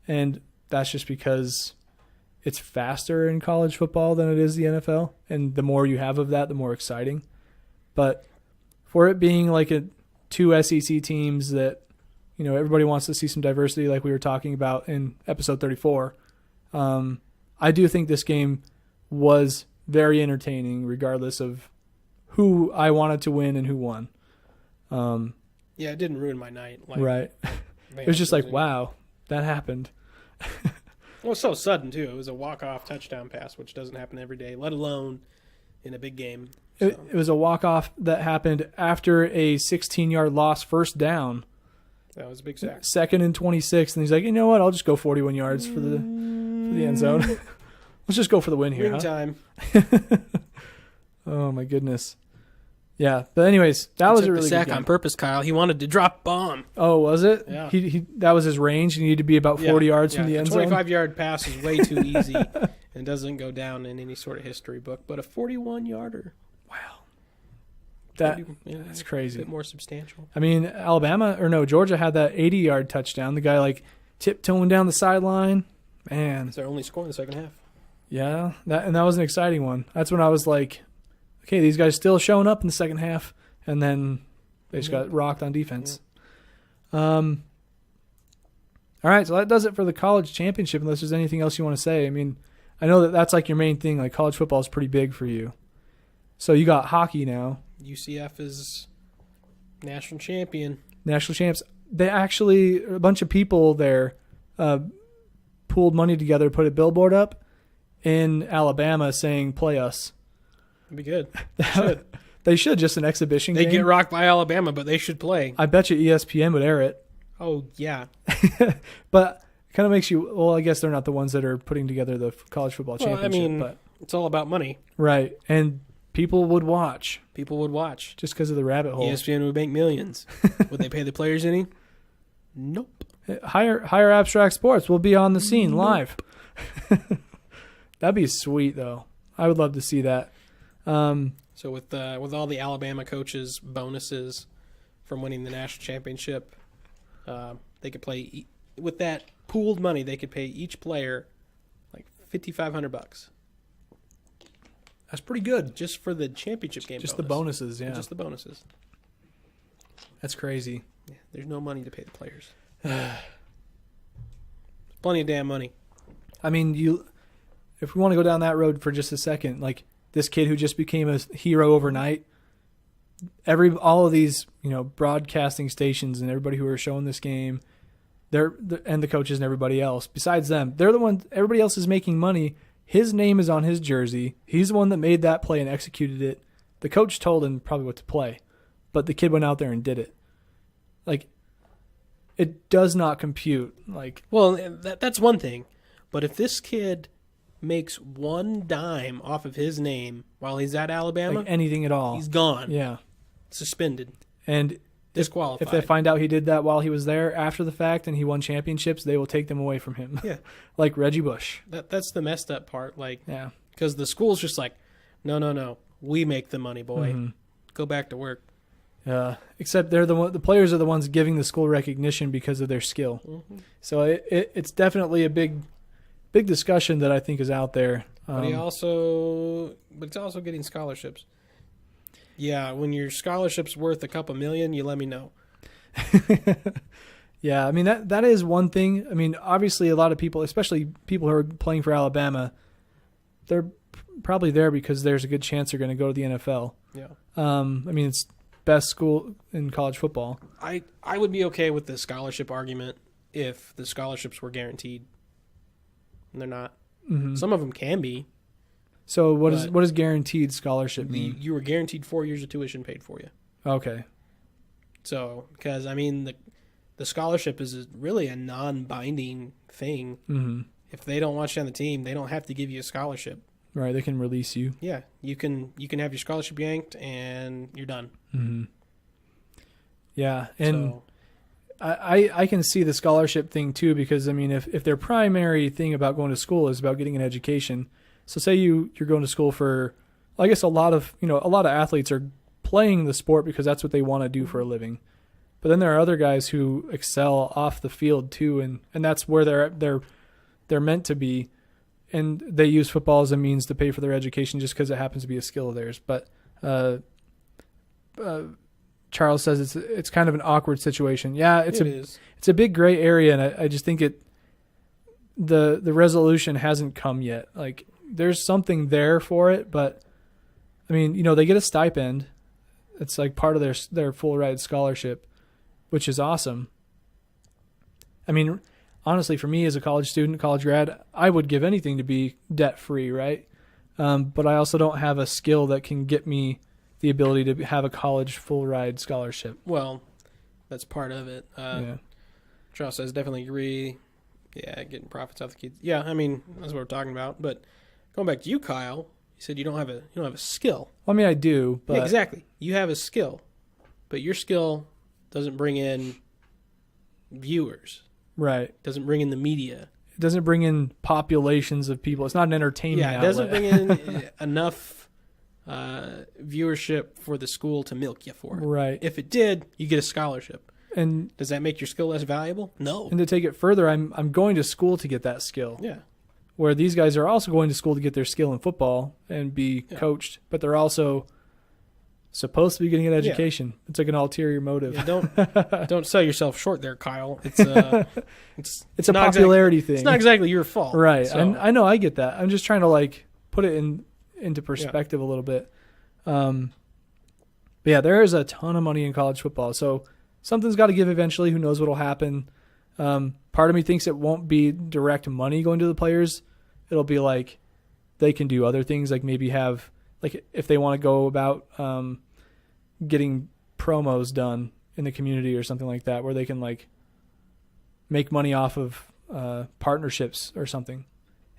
and that's just because it's faster in college football than it is the NFL, and the more you have of that, the more exciting. But for it being like two SEC teams that, everybody wants to see some diversity like we were talking about in episode 34, I do think this game was very entertaining regardless of who I wanted to win and who won. Yeah, it didn't ruin my night. Right. It was just like, wow, that happened. It was so sudden, too. It was a walk-off touchdown pass, which doesn't happen every day, let alone in a big game. So. It was a walk-off that happened after a 16-yard loss first down. That was a big sack. 2nd and 26, and he's like, you know what? I'll just go 41 yards for the end zone. Let's just go for the win here. Ring time. Oh, my goodness. Yeah, but anyways, that was a really sack good game. on purpose, Kyle. He wanted to drop bomb. Oh, was it? Yeah. He that was his range. He needed to be about 40 yards from the end zone. A 25-yard pass is way too easy and doesn't go down in any sort of history book. But a 41-yarder. Wow. That's A crazy. bit more substantial. I mean, Georgia had that 80-yard touchdown. The guy, tiptoeing down the sideline. Man. It's their only score in the second half. Yeah, that was an exciting one. That's when I was like, okay, these guys still showing up in the second half, and then they just got rocked on defense. Yeah. All right, so that does it for the college championship, unless there's anything else you want to say. I mean, I know that's like your main thing. Like, college football is pretty big for you. So you got hockey now. UCF is national champion. National champs. They actually, a bunch of people there pooled money together, put a billboard up in Alabama saying, play us. It'd be good. They should. They should, just an exhibition They game. get rocked by Alabama, but they should play. I bet you ESPN would air it. Oh, yeah. But it kind of makes you, well, I guess they're not the ones that are putting together the college football championship. But it's all about money. Right. And people would watch. People would watch. Just because of the rabbit hole. ESPN would make millions. Would they pay the players any? Nope. Higher abstract sports will be on the scene live. That'd be sweet, though. I would love to see that. So with all the Alabama coaches' bonuses from winning the national championship, they could play with that pooled money. They could pay each player like $5,500. That's pretty good. Just for the championship game. Just the bonuses, yeah. Just the bonuses. That's crazy. Yeah, there's no money to pay the players. Plenty of damn money. I mean, if we want to go down that road for just a second, like this kid who just became a hero overnight, all of these, broadcasting stations and everybody who are showing this game, and the coaches and everybody else, besides them, they're the ones, everybody else is making money. His name is on his jersey. He's the one that made that play and executed it. The coach told him probably what to play, but the kid went out there and did it. Like, it does not compute. Well, that's one thing. But if this kid makes one dime off of his name while he's at Alabama, anything at all, he's gone. Yeah. Suspended. And disqualified. If they find out he did that while he was there after the fact and he won championships, they will take them away from him. Yeah. Like Reggie Bush. That's the messed up part. Yeah. Because the school's just like, no. We make the money, boy. Mm-hmm. Go back to work. Except they're the players are the ones giving the school recognition because of their skill. Mm-hmm. So it's definitely a big discussion that I think is out there. But it's also getting scholarships. Yeah, when your scholarship's worth a couple million, you let me know. Yeah, I mean that is one thing. I mean, obviously a lot of people, especially people who are playing for Alabama, they're probably there because there's a good chance they're going to go to the NFL. Yeah. I mean, it's best school in college football. I would be okay with the scholarship argument if the scholarships were guaranteed. And they're not. Mm-hmm. Some of them can be. So what does guaranteed scholarship mean? You were guaranteed 4 years of tuition paid for you. Okay. So, because, I mean, the scholarship is really a non-binding thing. Mm-hmm. If they don't want you on the team, they don't have to give you a scholarship. Right, they can release you. Yeah, you can have your scholarship yanked, and you're done. Mm-hmm. Yeah, and so, I can see the scholarship thing too, because I mean, if their primary thing about going to school is about getting an education, so say you're going to school for, I guess a lot of athletes are playing the sport because that's what they want to do for a living, but then there are other guys who excel off the field too, and that's where they're meant to be, and they use football as a means to pay for their education just because it happens to be a skill of theirs. But Charles says it's kind of an awkward situation. Yeah, it's a big gray area, and I just think the resolution hasn't come yet. Like, there's something there for it, but I mean, they get a stipend. It's like part of their full ride scholarship, which is awesome. I mean, honestly, for me as a college student, college grad, I would give anything to be debt free, right? But I also don't have a skill that can get me the ability to have a college full ride scholarship. Well, that's part of it. Yeah. Charles says, definitely agree. Yeah, getting profits off the kids. Yeah, I mean, that's what we're talking about. But going back to you, Kyle, you said you don't have a skill. Well, I mean, I do, but yeah, exactly. You have a skill, but your skill doesn't bring in viewers. Right. Doesn't bring in the media. It doesn't bring in populations of people. It's not an entertainment outlet. Yeah, it doesn't bring in enough viewership for the school to milk you for it. Right. If it did, you get a scholarship. And does that make your skill less valuable? No. And to take it further, I'm going to school to get that skill. Yeah. Where these guys are also going to school to get their skill in football and be coached, but they're also supposed to be getting an education. Yeah. It's like an ulterior motive. Yeah, don't sell yourself short there, Kyle. It's a popularity thing. It's not exactly your fault. Right. So. And I know, I get that. I'm just trying to put it into perspective a little bit. But yeah, there is a ton of money in college football. So something's got to give eventually. Who knows what'll happen? Part of me thinks it won't be direct money going to the players. It'll be like they can do other things, like maybe have, like if they want to go about getting promos done in the community or something like that, where they can make money off of partnerships or something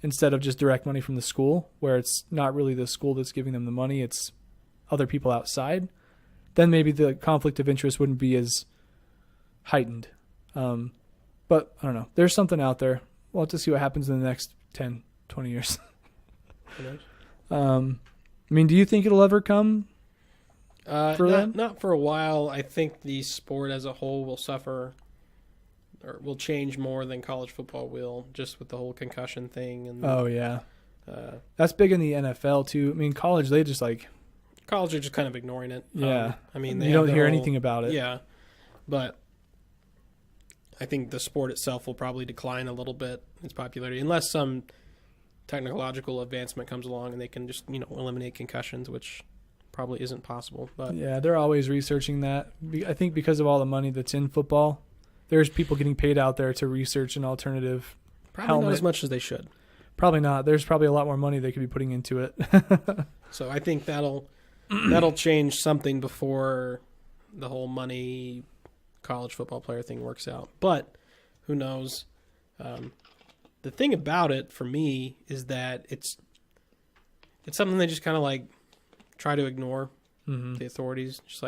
instead of just direct money from the school, where it's not really the school that's giving them the money, it's other people outside. Then maybe the conflict of interest wouldn't be as heightened. But I don't know. There's something out there. We'll have to see what happens in the next 10, 20 years. I mean, do you think it'll ever come for them? Not for a while. I think the sport as a whole will suffer or will change more than college football will, just with the whole concussion thing. And oh, yeah. That's big in the NFL, too. I mean, college, they just college are just kind of ignoring it. Yeah. I mean, you don't hear anything about it. Yeah. But I think the sport itself will probably decline a little bit, its popularity, unless some technological advancement comes along and they can just, eliminate concussions, which probably isn't possible. But yeah, they're always researching that. I think because of all the money that's in football, there's people getting paid out there to research an alternative probably helmet. Not as much as they should. Probably not. There's probably a lot more money they could be putting into it. So I think that'll change something before the whole money college football player thing works out. But who knows? The thing about it for me is that it's something they just kind of try to ignore. Mm-hmm. The authorities just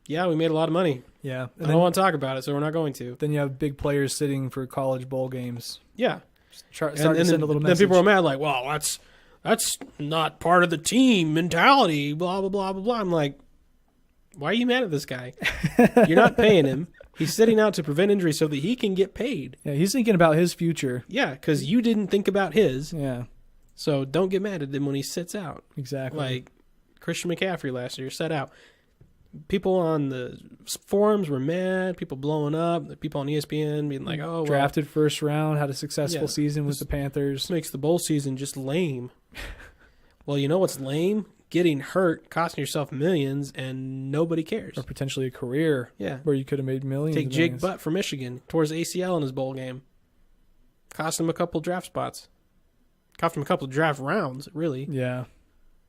yeah, we made a lot of money. Yeah. I don't want to talk about it, so we're not going to. Then you have big players sitting for college bowl games. Yeah. Start to send a little message. Then people are mad well, that's not part of the team mentality, blah, blah, blah, blah, blah. I'm like, why are you mad at this guy? You're not paying him. He's sitting out to prevent injury so that he can get paid. Yeah, he's thinking about his future. Yeah, because you didn't think about his. Yeah. So don't get mad at him when he sits out. Exactly. Like Christian McCaffrey last year sat out. people on the forums were mad. People blowing up. The people on ESPN being like, "Oh, well, drafted first round, had a successful season with the Panthers. This makes the bowl season just lame." Well, you know what's lame? Getting hurt, costing yourself millions, and nobody cares. Or potentially a career where you could have made millions. Take Jake Butt from Michigan. Tore his ACL in his bowl game. Cost him a couple draft spots. Cost him a couple draft rounds, really. Yeah.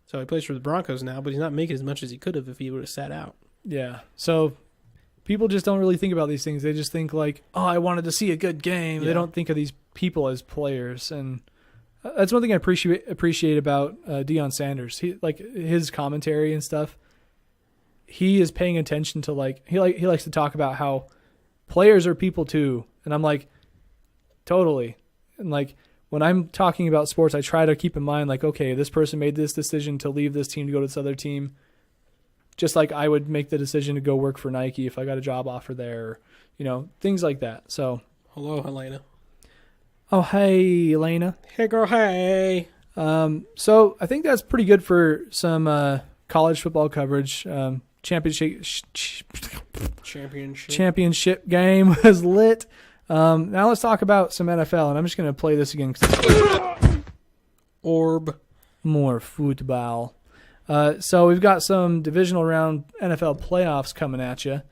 So he plays for the Broncos now, but he's not making as much as he could have if he would have sat out. Yeah. So people just don't really think about these things. They just think like, oh, I wanted to see a good game. Yeah. They don't think of these people as players. And that's one thing I appreciate about Deion Sanders. He like his commentary and stuff. He is paying attention to he likes to talk about how players are people too. And I'm like, totally. And like when I'm talking about sports, I try to keep in mind like, okay, this person made this decision to leave this team to go to this other team. Just like I would make the decision to go work for Nike if I got a job offer there, or, things like that. So, hello, Helena. Oh, hey, Elena. Hey, girl, hey. So I think that's pretty good for some college football coverage. Championship game was lit. Now let's talk about some NFL, and I'm just going to play this again. More football. So we've got some divisional round NFL playoffs coming at you.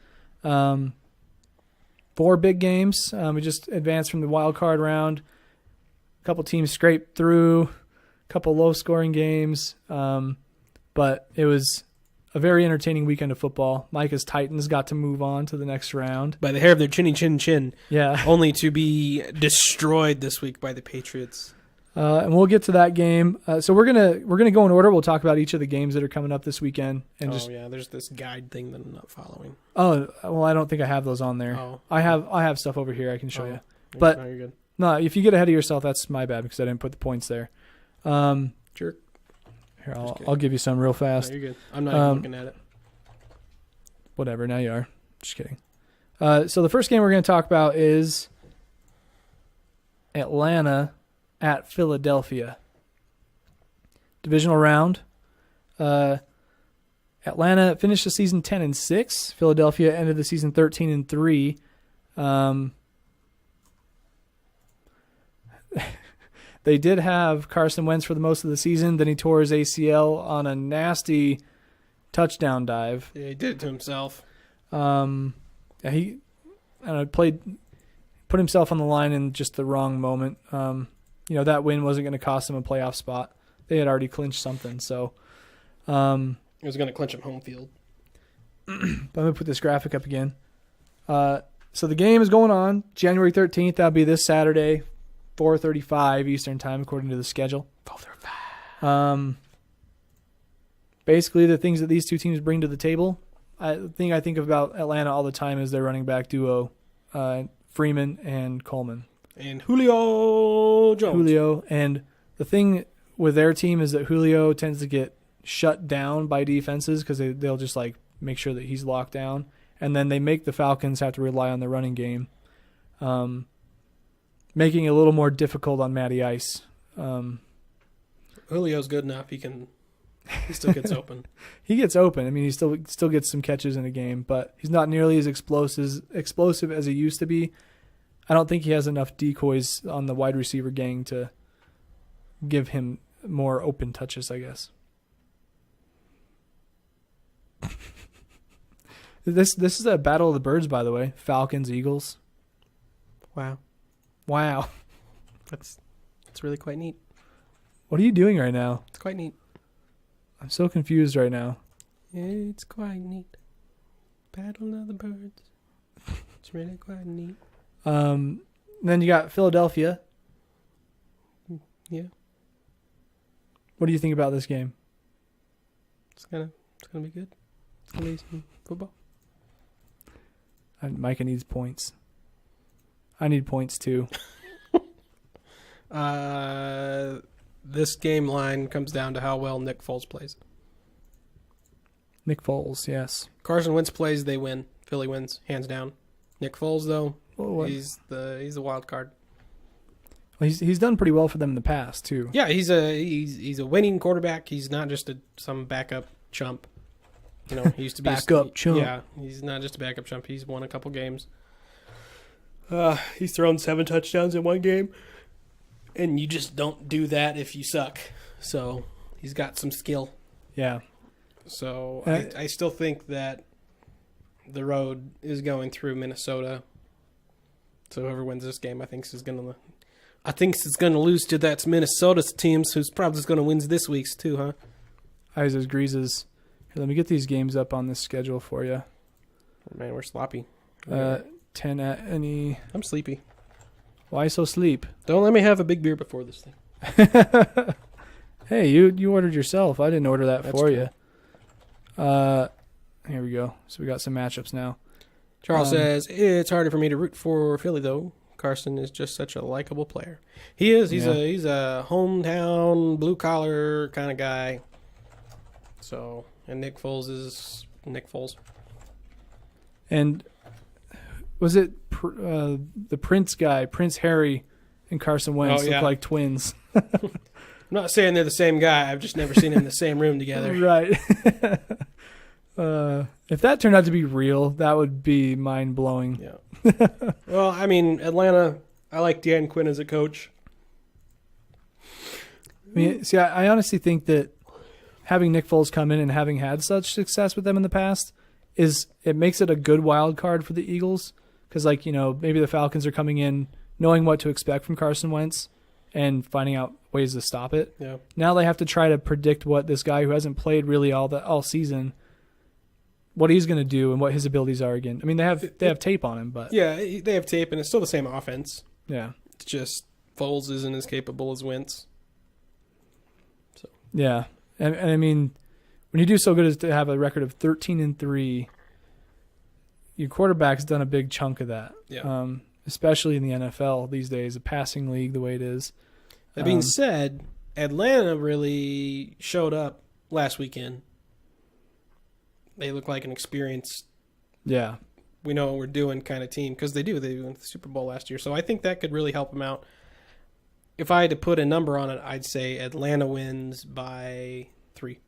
4 big games. We just advanced from the Wildcard Round. A couple teams scraped through. A couple low-scoring games. But it was a very entertaining weekend of football. Micah's Titans got to move on to the next round. By the hair of their chinny chin chin. Yeah. Only to be destroyed this week by the Patriots. And we'll get to that game. So we're gonna go in order. We'll talk about each of the games that are coming up this weekend. And there's this guide thing that I'm not following. Oh, well, I don't think I have those on there. Oh. I have stuff over here I can show you. But you're good. No, if you get ahead of yourself, that's my bad because I didn't put the points there. Jerk. Here, I'll give you some real fast. No, you're good. I'm not even looking at it. Whatever. Now you are. Just kidding. So the first game we're going to talk about is Atlanta at Philadelphia. Divisional round. Atlanta finished the season 10-6. Philadelphia ended the season 13-3. They did have Carson Wentz for the most of the season. Then he tore his ACL on a nasty touchdown dive. Yeah, he did it to himself. He put himself on the line in just the wrong moment. That win wasn't going to cost him a playoff spot. They had already clinched something, so it was going to clinch him home field. But I'm going to put this graphic up again. So the game is going on January 13th. That'll be this Saturday, 4:35 Eastern Time, according to the schedule. 4:35. Basically, the things that these two teams bring to the table, the thing I think about Atlanta all the time is their running back duo, Freeman and Coleman. And Julio Jones. And the thing with their team is that Julio tends to get shut down by defenses because they'll just make sure that he's locked down. And then they make the Falcons have to rely on the running game, making it a little more difficult on Matty Ice. Julio's good enough. He still gets open. He gets open. I mean, he still gets some catches in a game, but he's not nearly as explosive as he used to be. I don't think he has enough decoys on the wide receiver gang to give him more open touches, I guess. This is a battle of the birds, by the way. Falcons, Eagles. Wow. That's really quite neat. What are you doing right now? It's quite neat. I'm so confused right now. It's quite neat. Battle of the birds. It's really quite neat. Then you got Philadelphia. Yeah. What do you think about this game? It's gonna be good. It's gonna be some football. Micah needs points. I need points too. This game line comes down to how well Nick Foles plays. Nick Foles, yes. Carson Wentz plays, they win. Philly wins, hands down. Nick Foles, though, he's the wild card. Well, he's done pretty well for them in the past too. Yeah, he's a winning quarterback. He's not just some backup chump. He used to be backup chump. Yeah, he's not just a backup chump. He's won a couple games. He's thrown 7 touchdowns in one game, and you just don't do that if you suck. So he's got some skill. Yeah. So I still think that the road is going through Minnesota. So whoever wins this game, I think is going to lose to that Minnesota's teams, who's probably just going to win this week's too, huh? Ises Greases. Here, let me get these games up on this schedule for you. Man, we're sloppy. 10 at any. I'm sleepy. Why so sleep? Don't let me have a big beer before this thing. Hey, you ordered yourself. I didn't order that That's for true. you. Here we go. So we got some matchups now. Charles says, it's harder for me to root for Philly, though. Carson is just such a likable player. He is. He's a hometown, blue-collar kind of guy. So, and Nick Foles is Nick Foles. And was it the Prince guy, Prince Harry and Carson Wentz look like twins? I'm not saying they're the same guy. I've just never seen them in the same room together. Right. If that turned out to be real, that would be mind-blowing. Yeah. Well, I mean, Atlanta, I like Dan Quinn as a coach. I mean, see, I honestly think that having Nick Foles come in and having had such success with them in the past it makes it a good wild card for the Eagles. Because, maybe the Falcons are coming in knowing what to expect from Carson Wentz and finding out ways to stop it. Yeah. Now they have to try to predict what this guy who hasn't played really all season, what he's going to do and what his abilities are again. I mean, they have tape on him, but yeah, they have tape, and it's still the same offense. Yeah, it's just Foles isn't as capable as Wentz. So yeah, and I mean, when you do so good as to have a record of 13-3, your quarterback's done a big chunk of that. Yeah. Especially in the NFL these days, a passing league the way it is. That being said, Atlanta really showed up last weekend. They look like an experienced, we know what we're doing kind of team, because they do. They went to the Super Bowl last year. So I think that could really help them out. If I had to put a number on it, I'd say Atlanta wins by 3.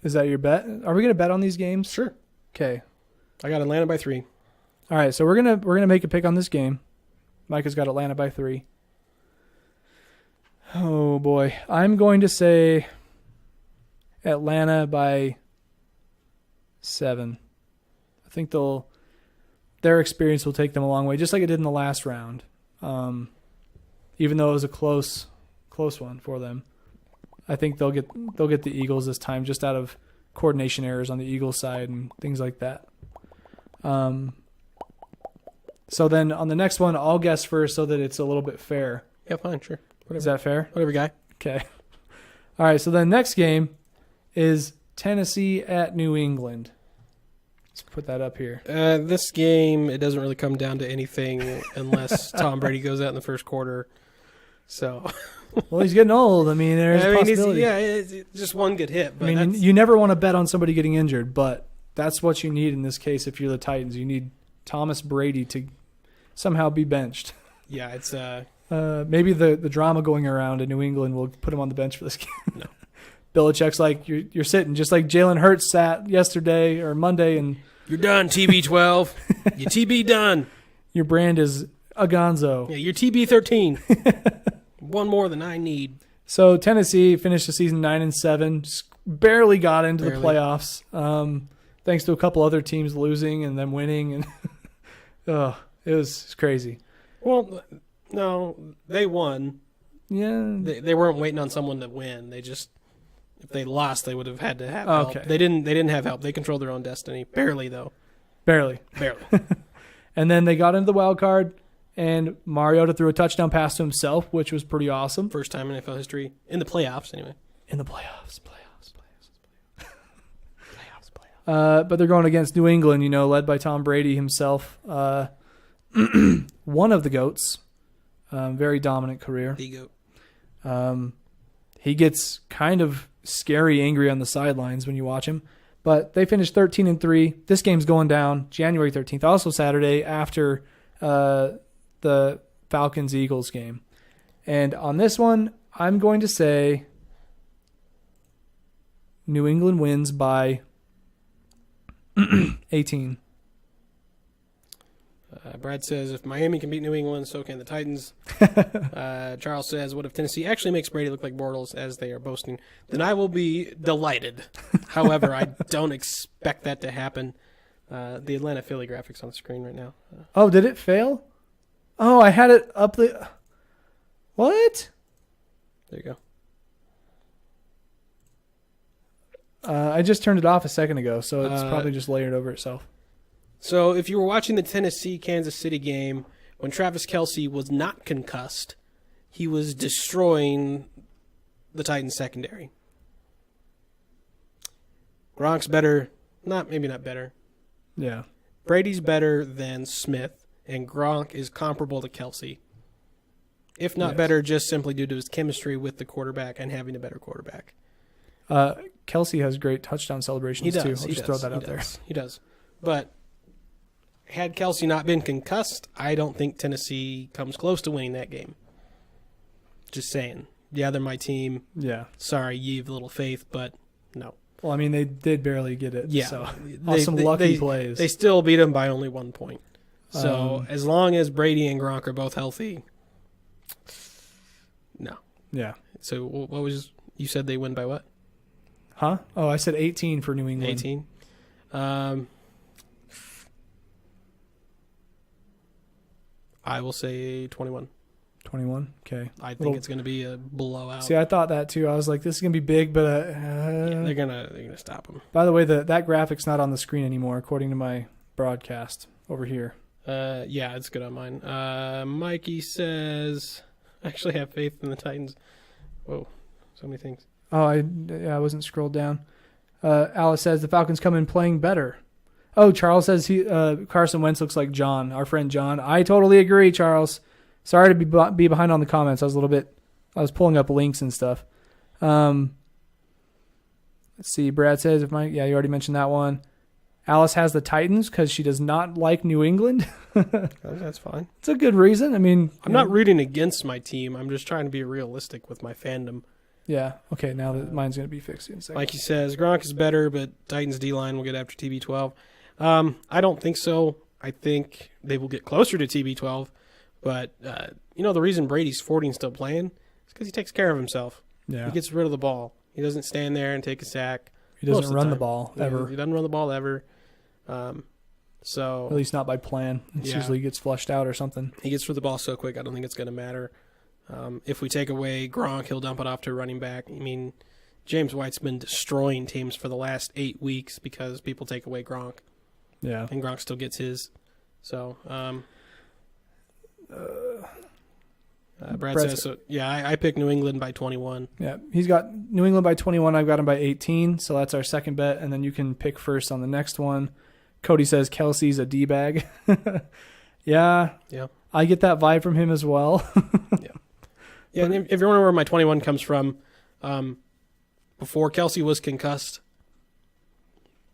Is that your bet? Are we going to bet on these games? Sure. Okay. I got Atlanta by 3. All right, so we're gonna make a pick on this game. Micah's got Atlanta by 3. Oh boy, I'm going to say Atlanta by 7. I think their experience will take them a long way, just like it did in the last round. Even though it was a close one for them, I think they'll get the Eagles this time, just out of coordination errors on the Eagles side and things like that. So then on the next one, I'll guess first so that it's a little bit fair. Yeah, fine, sure. Whatever. Is that fair? Whatever, guy. Okay. All right, so the next game is Tennessee at New England. Let's put that up here. This game, it doesn't really come down to anything unless Tom Brady goes out in the first quarter. So, well, he's getting old. I mean, there's a possibility. It's just one good hit. But I mean, you never want to bet on somebody getting injured, but that's what you need in this case if you're the Titans. You need Thomas Brady to somehow be benched. Yeah, it's maybe the drama going around in New England will put him on the bench for this game. No. Belichick's like, you're sitting just like Jalen Hurts sat yesterday or Monday, and you're done, TB12. You TB done. Your brand is a gonzo. Yeah, you're TB13. One more than I need. So Tennessee finished the season 9-7, just barely got into the playoffs. Thanks to a couple other teams losing and them winning, and it was crazy. Well, no, they won. Yeah, they weren't waiting on someone to win. They just, if they lost, they would have had to have help. Okay. They didn't have help. They controlled their own destiny. Barely, though. Barely. And then they got into the wild card, and Mariota threw a touchdown pass to himself, which was pretty awesome. First time in NFL history. In the playoffs, anyway. In the playoffs. But they're going against New England, led by Tom Brady himself. One of the GOATs. Very dominant career. The GOAT. He gets kind of scary angry on the sidelines when you watch him. But they finished 13-3. This game's going down January 13th, also Saturday, after the Falcons-Eagles game. And on this one, I'm going to say New England wins by 18. Brad says, if Miami can beat New England, so can the Titans. Charles says, what if Tennessee actually makes Brady look like Bortles, as they are boasting? Then I will be delighted. However, I don't expect that to happen. The Atlanta Philly graphics on the screen right now. Oh, did it fail? Oh, I had it up the... What? There you go. I just turned it off a second ago, so it's probably just layered over itself. So if you were watching the Tennessee-Kansas City game, when Travis Kelce was not concussed, he was destroying the Titans secondary. Gronk's better. Maybe not better. Yeah. Brady's better than Smith, and Gronk is comparable to Kelce. If not better, just simply due to his chemistry with the quarterback and having a better quarterback. Kelce has great touchdown celebrations, too. I'll just throw that out there. He does. But had Kelce not been concussed, I don't think Tennessee comes close to winning that game. Just saying. Yeah, they're my team. Yeah. Sorry, you've little faith, but no. Well, I mean, they did barely get it. Yeah. So, some lucky plays. They still beat them by only 1 point. So, as long as Brady and Gronk are both healthy, no. Yeah. So, what was... You said they win by what? Huh? Oh, I said 18 for New England. 18? I will say 21. 21? Okay. I think it's going to be a blowout. See, I thought that too. I was like, this is going to be big, but... yeah, they're gonna stop them. By the way, that graphic's not on the screen anymore, according to my broadcast over here. Yeah, it's good on mine. Mikey says, I actually have faith in the Titans. Whoa, so many things. Oh, I wasn't scrolled down. Alice says, the Falcons come in playing better. Oh, Charles says Carson Wentz looks like John, our friend John. I totally agree, Charles. Sorry to be behind on the comments. I was pulling up links and stuff. Let's see. Brad says, you already mentioned that one. Alice has the Titans because she does not like New England. That's fine. It's a good reason. I mean, I'm not rooting against my team. I'm just trying to be realistic with my fandom. Yeah. Okay. Now that mine's going to be fixed in a second. Mikey says Gronk is better, but Titans D-line will get after TB12. I don't think so. I think they will get closer to TB12. But, the reason Brady's 40 and still playing is because he takes care of himself. Yeah. He gets rid of the ball. He doesn't stand there and take a sack. He doesn't run the ball ever. He doesn't run the ball ever. So at least not by plan. It usually gets flushed out or something. He gets rid of the ball so quick, I don't think it's going to matter. If we take away Gronk, he'll dump it off to a running back. I mean, James White's been destroying teams for the last 8 weeks because people take away Gronk. Yeah. And Gronk still gets his. So, Brad says, so, I picked New England by 21. Yeah, he's got New England by 21. I've got him by 18, so that's our second bet, and then you can pick first on the next one. Cody says Kelsey's a D-bag. Yeah. I get that vibe from him as well. Yeah, and if you're wondering where my 21 comes from, before Kelce was concussed,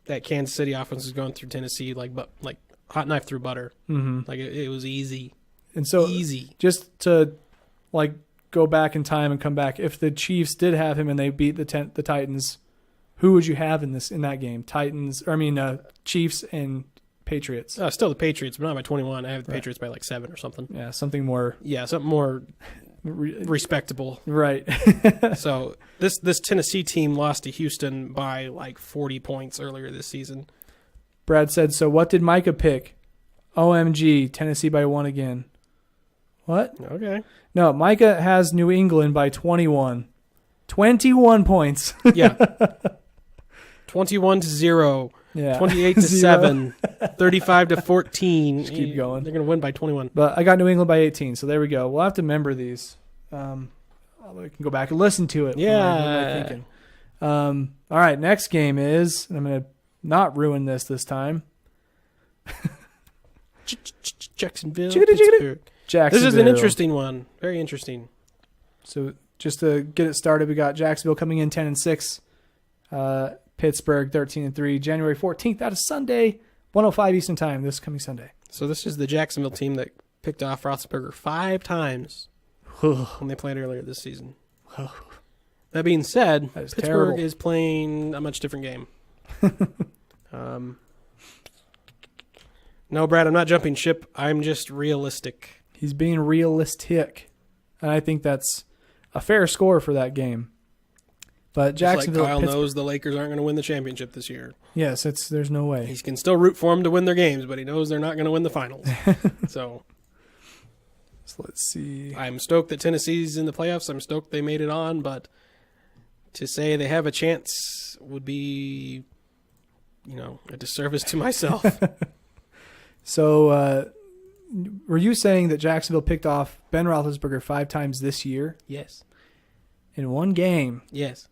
that Kansas City offense was going through Tennessee like hot knife through butter. Mm-hmm. Like it was easy. And so easy. Just to go back in time and come back, if the Chiefs did have him and they beat the Titans, who would you have in that game? Chiefs and Patriots. Still the Patriots, but not by 21. I have the Patriots by 7 or something. Yeah, something more. Yeah, something more respectable. Right. So this Tennessee team lost to Houston by 40 points earlier this season. Brad said, so what did Micah pick? OMG, Tennessee by 1 again. What? Okay. No, Micah has New England by 21. 21 points. Yeah. 21-0. Yeah. 28-7. 35-14. Just keep going. They're going to win by 21. But I got New England by 18, so there we go. We'll have to remember these. We can go back and listen to it. Yeah. All right, next game is, and I'm going to not ruin this time. Jacksonville, Pittsburgh. Jacksonville. This is an interesting one. Very interesting. So just to get it started, we got Jacksonville coming in 10-6. Pittsburgh 13-3. January 14th. That is Sunday, 1:05 Eastern Time. This coming Sunday. So this is the Jacksonville team that picked off Roethlisberger 5 times when they played earlier this season. That being said, Pittsburgh is playing a much different game. No, Brad, I'm not jumping ship. I'm just realistic. He's being realistic. And I think that's a fair score for that game. But Jacksonville... Just like Kyle knows the Lakers aren't going to win the championship this year. Yes, there's no way. He can still root for them to win their games, but he knows they're not going to win the finals. So let's see. I'm stoked that Tennessee's in the playoffs. I'm stoked they made it on, but to say they have a chance would be, a disservice to myself. So, were you saying that Jacksonville picked off Ben Roethlisberger 5 times this year? Yes. In one game? Yes.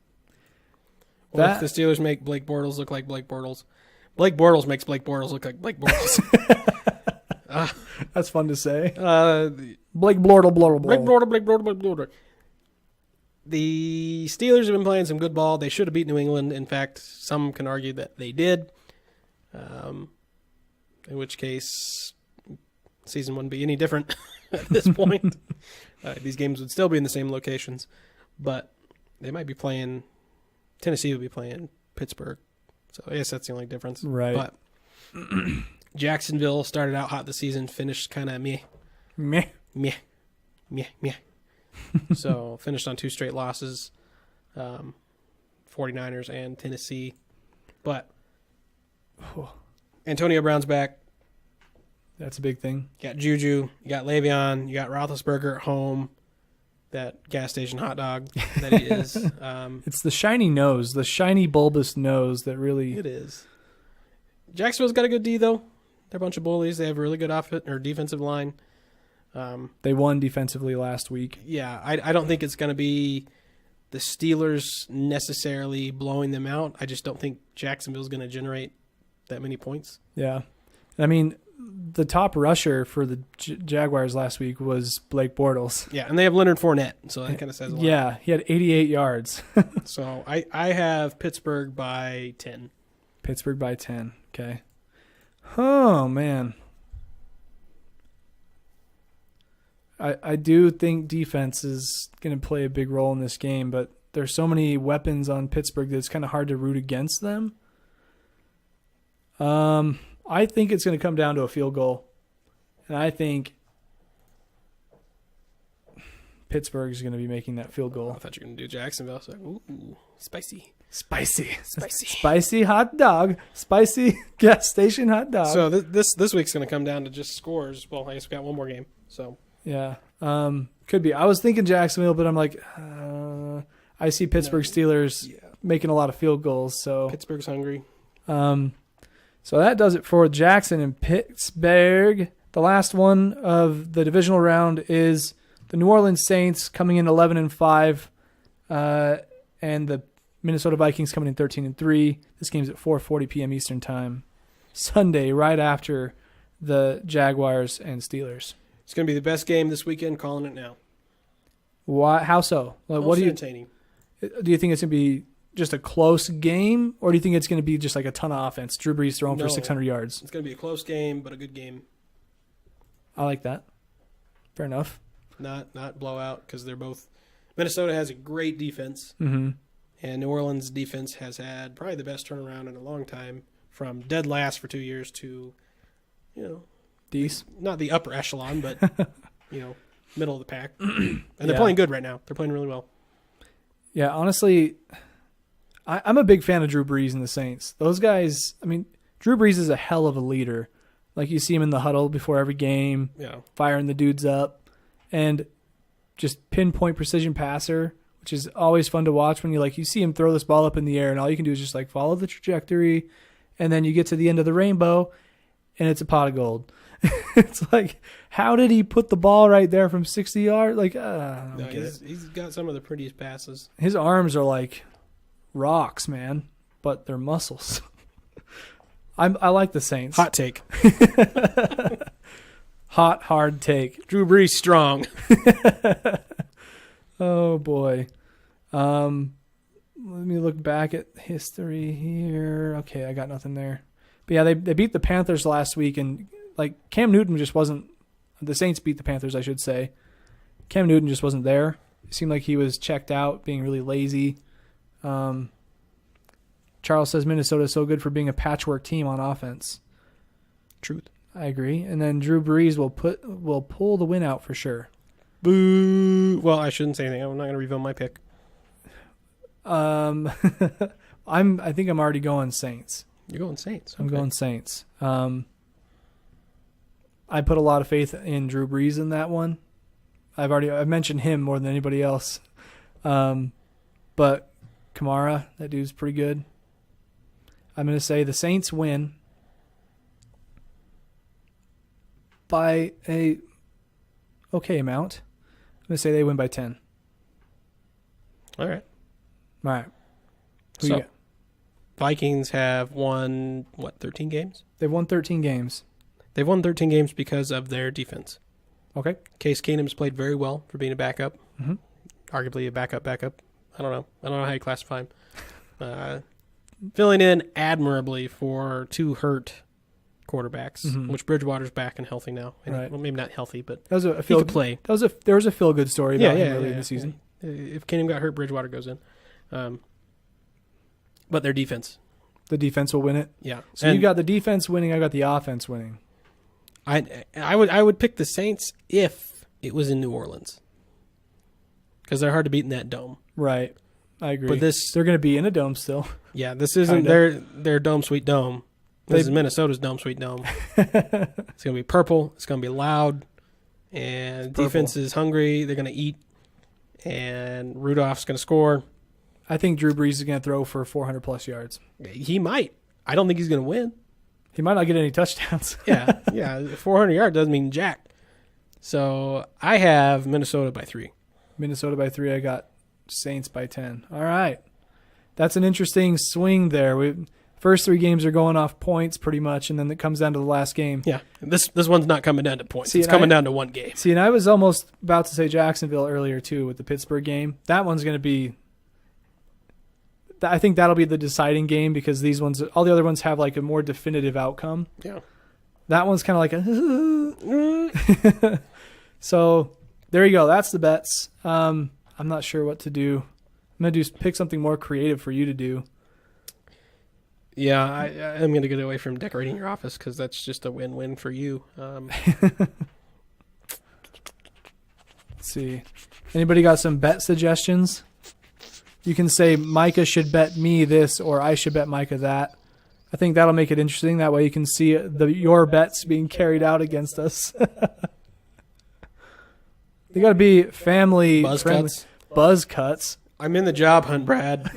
What if the Steelers make Blake Bortles look like Blake Bortles? Blake Bortles makes Blake Bortles look like Blake Bortles. That's fun to say. Blake Blortle. Blake Bortles. The Steelers have been playing some good ball. They should have beat New England. In fact, some can argue that they did. In which case, season wouldn't be any different at this point. These games would still be in the same locations. But they might be playing... Tennessee would be playing Pittsburgh. So I guess that's the only difference. Right. But Jacksonville started out hot this season, finished kind of meh. So finished on 2 straight losses, 49ers and Tennessee. But Antonio Brown's back. That's a big thing. You got Juju, you got Le'Veon, you got Roethlisberger at home. That gas station hot dog that he is. It's the shiny nose, the shiny bulbous nose that really... It is. Jacksonville's got a good D, though. They're a bunch of bullies. They have a really good defensive line. They won defensively last week. Yeah, I don't think it's going to be the Steelers necessarily blowing them out. I just don't think Jacksonville's going to generate that many points. Yeah. I mean... The top rusher for the Jaguars last week was Blake Bortles. Yeah, and they have Leonard Fournette, so that kind of says a lot. Yeah, he had 88 yards. So I have Pittsburgh by 10. Pittsburgh by 10, okay. Oh, man. I do think defense is going to play a big role in this game, but there's so many weapons on Pittsburgh that it's kind of hard to root against them. I think it's going to come down to a field goal. And I think Pittsburgh is going to be making that field goal. I thought you were going to do Jacksonville. So, ooh, spicy. Spicy hot dog. Spicy gas station hot dog. So this week's going to come down to just scores. Well, I guess we got one more game. So yeah, could be. I was thinking Jacksonville, but I'm like, I see Pittsburgh Steelers making a lot of field goals. So Pittsburgh's hungry. So that does it for Jackson and Pittsburgh. The last one of the divisional round is the New Orleans Saints coming in 11-5, and the Minnesota Vikings coming in 13-3. This game's at 4:40 p.m. Eastern Time, Sunday, right after the Jaguars and Steelers. It's going to be the best game this weekend. Calling it now. Why? How so? What do you think it's going to be? Just a close game, or do you think it's going to be just like a ton of offense? Drew Brees throwing for 600 yards. It's going to be a close game, but a good game. I like that. Fair enough. Not blowout, because they're both. Minnesota has a great defense, and New Orleans' defense has had probably the best turnaround in a long time, from dead last for 2 years to, not the upper echelon, but middle of the pack. And they're playing good right now. They're playing really well. Yeah, honestly. I'm a big fan of Drew Brees and the Saints. Those guys, I mean, Drew Brees is a hell of a leader. Like, you see him in the huddle before every game, firing the dudes up, and just pinpoint precision passer, which is always fun to watch when you see him throw this ball up in the air, and all you can do is just follow the trajectory, and then you get to the end of the rainbow, and it's a pot of gold. It's like, how did he put the ball right there from 60 yards? He's got some of the prettiest passes. His arms are like rocks, man, but they're muscles. I like the Saints. Hot take. Hot, hard take. Drew Brees strong. Oh, boy. Let me look back at history here. Okay, I got nothing there. But yeah, they beat the Panthers last week, and Cam Newton just wasn't. The Saints beat the Panthers, I should say. Cam Newton just wasn't there. It seemed like he was checked out, being really lazy. Charles says Minnesota is so good for being a patchwork team on offense. Truth. I agree. And then Drew Brees will pull the win out for sure. Boo. Well, I shouldn't say anything. I'm not going to reveal my pick. I think I'm already going Saints. You're going Saints. Okay. I'm going Saints. I put a lot of faith in Drew Brees in that one. I've mentioned him more than anybody else. But Kamara, that dude's pretty good. I'm going to say the Saints win by a okay amount. I'm going to say they win by 10. All right. All right. Who So, you got? Vikings have won, 13 games? They've won 13 games. They've won 13 games because of their defense. Okay. Case Keenum's played very well for being a backup. Mm-hmm. Arguably a backup. I don't know how you classify him. Filling in admirably for two hurt quarterbacks, which Bridgewater's back and healthy now. And, Right. well, maybe not healthy, but That was he could play. There was a feel good story about him earlier in the season. If Keenum got hurt, Bridgewater goes in. But their defense. The defense will win it. Yeah. So you got the defense winning, I got the offense winning. I would pick the Saints if it was in New Orleans. Because they're hard to beat in that dome. Right. I agree. But they're going to be in a dome still. Yeah, this isn't their dome sweet dome. This is Minnesota's dome sweet dome. It's going to be purple. It's going to be loud. And defense is hungry. They're going to eat. And Rudolph's going to score. I think Drew Brees is going to throw for 400-plus yards. He might. I don't think he's going to win. He might not get any touchdowns. Yeah. 400 yards doesn't mean jack. So I have Minnesota by 3. Minnesota by 3. I got Saints by 10. All right. That's an interesting swing there. First 3 games are going off points pretty much, and then it comes down to the last game. Yeah. This one's not coming down to points. It's coming down to one game. See, and I was almost about to say Jacksonville earlier, too, with the Pittsburgh game. That one's going to be... I think that'll be the deciding game because all the other ones have like a more definitive outcome. Yeah. That one's kind of like a... So there you go. That's the bets. I'm not sure what to do. I'm going to pick something more creative for you to do. Yeah, I'm going to get away from decorating your office because that's just a win-win for you. Let's see. Anybody got some bet suggestions? You can say Micah should bet me this or I should bet Micah that. I think that'll make it interesting. That way you can see your bets being carried out against us. They got to be family Buzz friendly. cuts. Buzz cuts. I'm in the job hunt, Brad.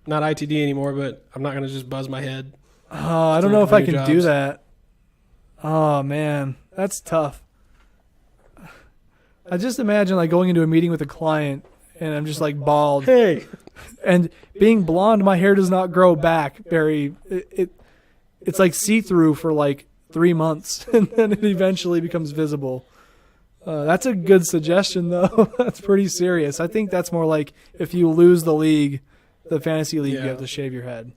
Not ITD anymore, but I'm not going to just buzz my head. Oh, I don't know if I can do that. Oh, man. That's tough. I just imagine like going into a meeting with a client and I'm just like bald. Hey. And being blonde, my hair does not grow back, Barry. It's like see-through for like 3 months and then it eventually becomes visible. That's a good suggestion, though. That's pretty serious. I think that's more like if you lose the league, the fantasy league, you have to shave your head.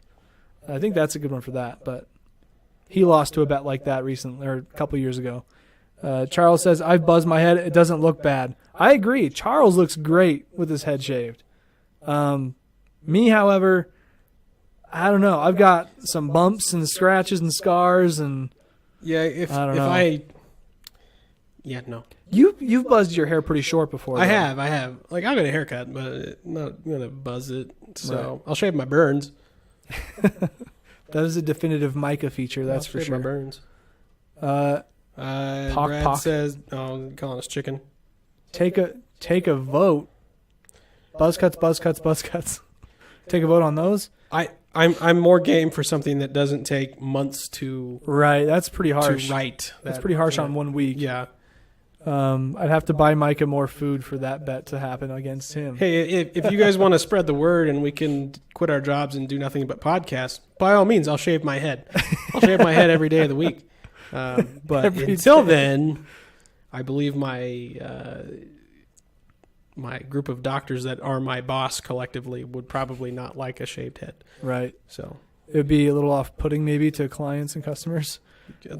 I think that's a good one for that. But he lost to a bet like that recently, or a couple years ago. Charles says, I've buzzed my head. It doesn't look bad. I agree. Charles looks great with his head shaved. Me, however, I don't know. I've got some bumps and scratches and scars and I don't know. No. You've buzzed your hair pretty short before. I have. Like, I got a haircut, but I'm not going to buzz it. So I'll shave my burns. That is a definitive Micah feature, that's for sure. My burns. Brad Pock says, calling us chicken. Take a vote. Buzz cuts. Take a vote on those. I'm more game for something that doesn't take months to That's pretty harsh. To write. That's pretty harsh on 1 week. Yeah. I'd have to buy Micah more food for that bet to happen against him. Hey, if you guys want to spread the word and we can quit our jobs and do nothing but podcasts, by all means, I'll shave my head. I'll shave my head every day of the week. But until then, I believe my group of doctors that are my boss collectively would probably not like a shaved head. Right. So it would be a little off-putting maybe to clients and customers.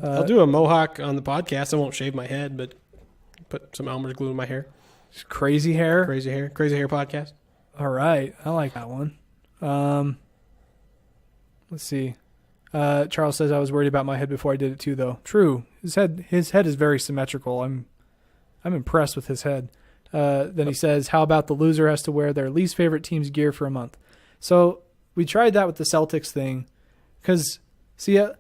I'll do a mohawk on the podcast. I won't shave my head, but put some Elmer's glue in my hair. Crazy hair podcast. All right. I like that one. Let's see. Charles says I was worried about my head before I did it too, though. True. His head is very symmetrical. I'm impressed with his head. Then he says, how about the loser has to wear their least favorite team's gear for a month? So we tried that with the Celtics thing. Because, see, it's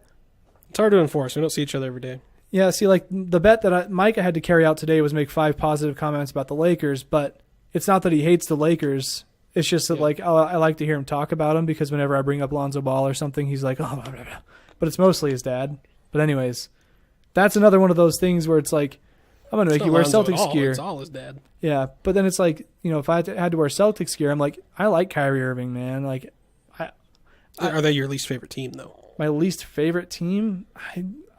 hard to enforce. We don't see each other every day. Yeah, see, like the bet that Micah had to carry out today was make 5 positive comments about the Lakers, but it's not that he hates the Lakers. It's just that, like, I like to hear him talk about him because whenever I bring up Lonzo Ball or something, he's like, oh, blah, blah, blah. But it's mostly his dad. But anyways, that's another one of those things where it's like, I'm going to make you wear Celtics gear. It's all his dad. Yeah, but then it's like, if I had to wear Celtics gear, I'm like, I like Kyrie Irving, man. Like, Are they your least favorite team, though? My least favorite team?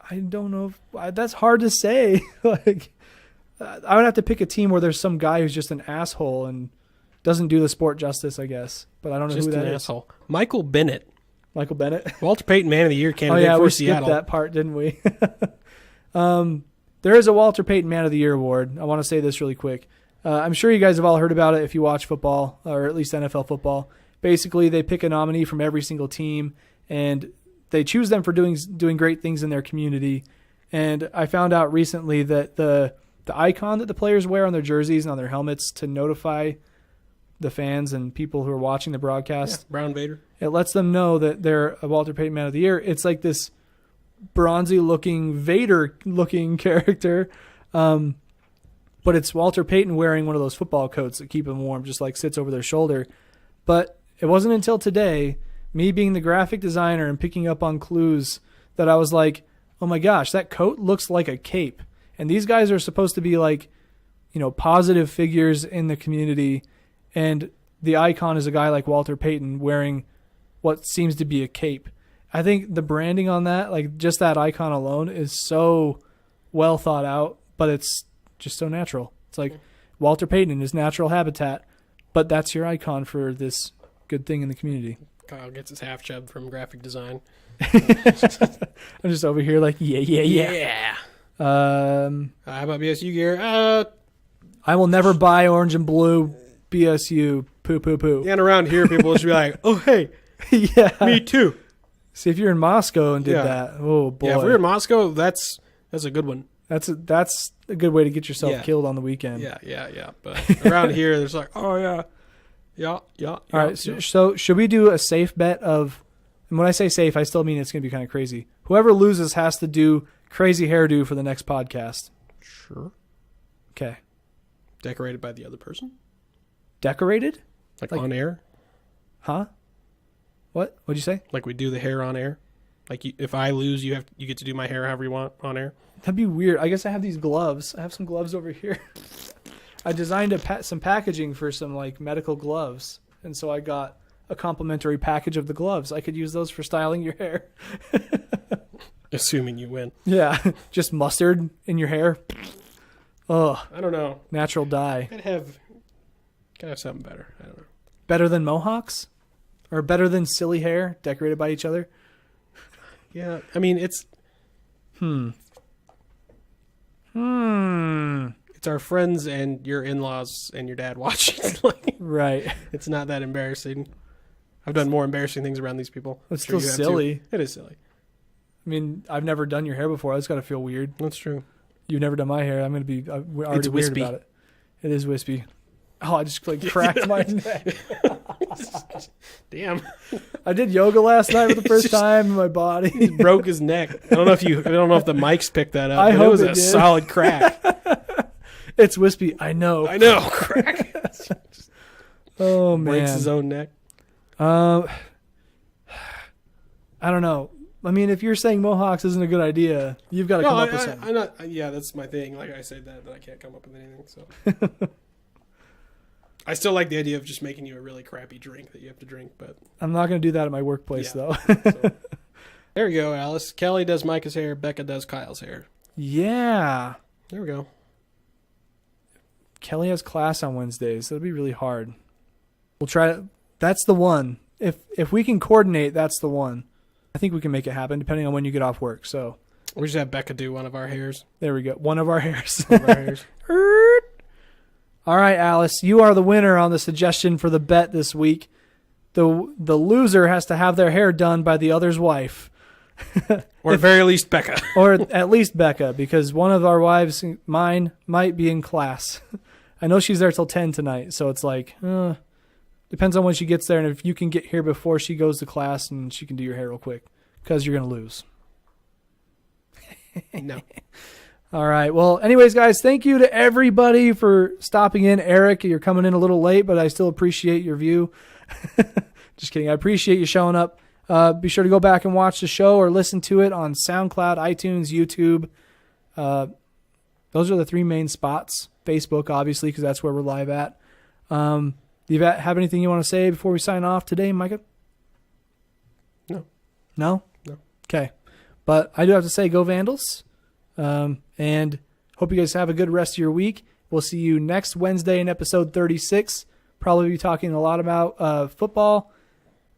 I don't know. That's hard to say. Like, I would have to pick a team where there's some guy who's just an asshole and doesn't do the sport justice, I guess. But I don't know just who that an is. Asshole. Michael Bennett. Walter Payton Man of the Year candidate for we Seattle. skipped that part, didn't we? There is a Walter Payton Man of the Year award. I want to say this really quick. I'm sure you guys have all heard about it if you watch football, or at least NFL football. Basically, they pick a nominee from every single team, and they choose them for doing great things in their community. And I found out recently that the icon that the players wear on their jerseys and on their helmets to notify the fans and people who are watching the broadcast, Brown Vader, it lets them know that they're a Walter Payton Man of the Year. It's like this bronzy-looking, Vader-looking character, but it's Walter Payton wearing one of those football coats that keep him warm, just like sits over their shoulder. But it wasn't until today, me being the graphic designer and picking up on clues, that I was like, oh my gosh, that coat looks like a cape. And these guys are supposed to be like, positive figures in the community. And the icon is a guy like Walter Payton wearing what seems to be a cape. I think the branding on that, like just that icon alone, is so well thought out, but it's just so natural. It's like Walter Payton in his natural habitat, but that's your icon for this good thing in the community. Kyle gets his half chub from graphic design. I'm just over here like, yeah. How about BSU gear? I will never buy orange and blue BSU. Poo. And around here, people should be like, oh, hey, yeah, me too. See, if you're in Moscow and did that, oh boy. Yeah, if we're in Moscow, that's a good one. That's a good way to get yourself killed on the weekend. Yeah. But around here, there's like, oh yeah. All right, so should we do a safe bet of, and when I say safe, I still mean it's going to be kind of crazy. Whoever loses has to do crazy hairdo for the next podcast. Sure. Okay. Decorated by the other person? Decorated? Like on air? Huh? What? What'd you say? Like we do the hair on air? Like if I lose, you get to do my hair however you want on air? That'd be weird. I guess I have these gloves. I have some gloves over here. I designed some packaging for some like medical gloves, and so I got a complimentary package of the gloves. I could use those for styling your hair. Assuming you win. Yeah, just mustard in your hair. Oh, I don't know. Natural dye. Gotta have something better. I don't know. Better than mohawks, or better than silly hair decorated by each other. Yeah, I mean it's. It's our friends and your in-laws and your dad watching. Right. It's not that embarrassing. I've done more embarrassing things around these people. It's still silly. It is silly. I mean, I've never done your hair before. That's got to feel weird. That's true. You've never done my hair. I'm going to be already weird about it. It is wispy. Oh, I just cracked my neck. Damn. I did yoga last night for the first time in my body. He broke his neck. I don't know if the mics picked that up. I hope it was it a did. solid crack. It's wispy. I know. Crack. Oh man. Breaks his own neck. I don't know. I mean, if you're saying mohawks isn't a good idea, you've got to come up with something. I'm not. Yeah, that's my thing. Like I said that I can't come up with anything. So. I still like the idea of just making you a really crappy drink that you have to drink, but I'm not going to do that at my workplace, though. So, there we go, Alice. Kelly does Micah's hair. Becca does Kyle's hair. Yeah. There we go. Kelly has class on Wednesdays. That'll be really hard. We'll try to. That's the one. If we can coordinate, that's the one. I think we can make it happen, depending on when you get off work. So we just have Becca do one of our hairs. There we go. One of our hairs. Hairs. All right, Alice, you are the winner on the suggestion for the bet this week. The loser has to have their hair done by the other's wife. Or at very least Becca. Or at least Becca, because one of our wives, mine, might be in class. I know she's there till 10 tonight, so it's like, depends on when she gets there, and if you can get here before she goes to class and she can do your hair real quick, because you're going to lose. No. All right. Well, anyways, guys, thank you to everybody for stopping in. Eric, you're coming in a little late, but I still appreciate your view. Just kidding. I appreciate you showing up. Be sure to go back and watch the show or listen to it on SoundCloud, iTunes, YouTube. Those are the three main spots. Facebook, obviously, because that's where we're live at. Do you have anything you want to say before we sign off today, Micah? No. No? No. Okay. But I do have to say, go Vandals. And hope you guys have a good rest of your week. We'll see you next Wednesday in episode 36. Probably be talking a lot about football,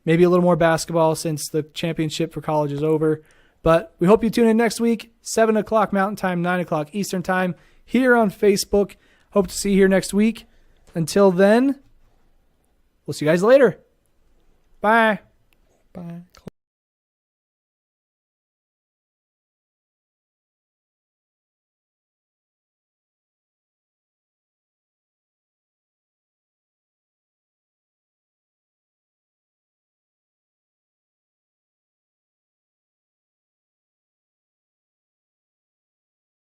maybe a little more basketball since the championship for college is over. But we hope you tune in next week, 7 o'clock Mountain Time, 9 o'clock Eastern Time, here on Facebook. Hope to see you here next week. Until then, we'll see you guys later. Bye. Bye.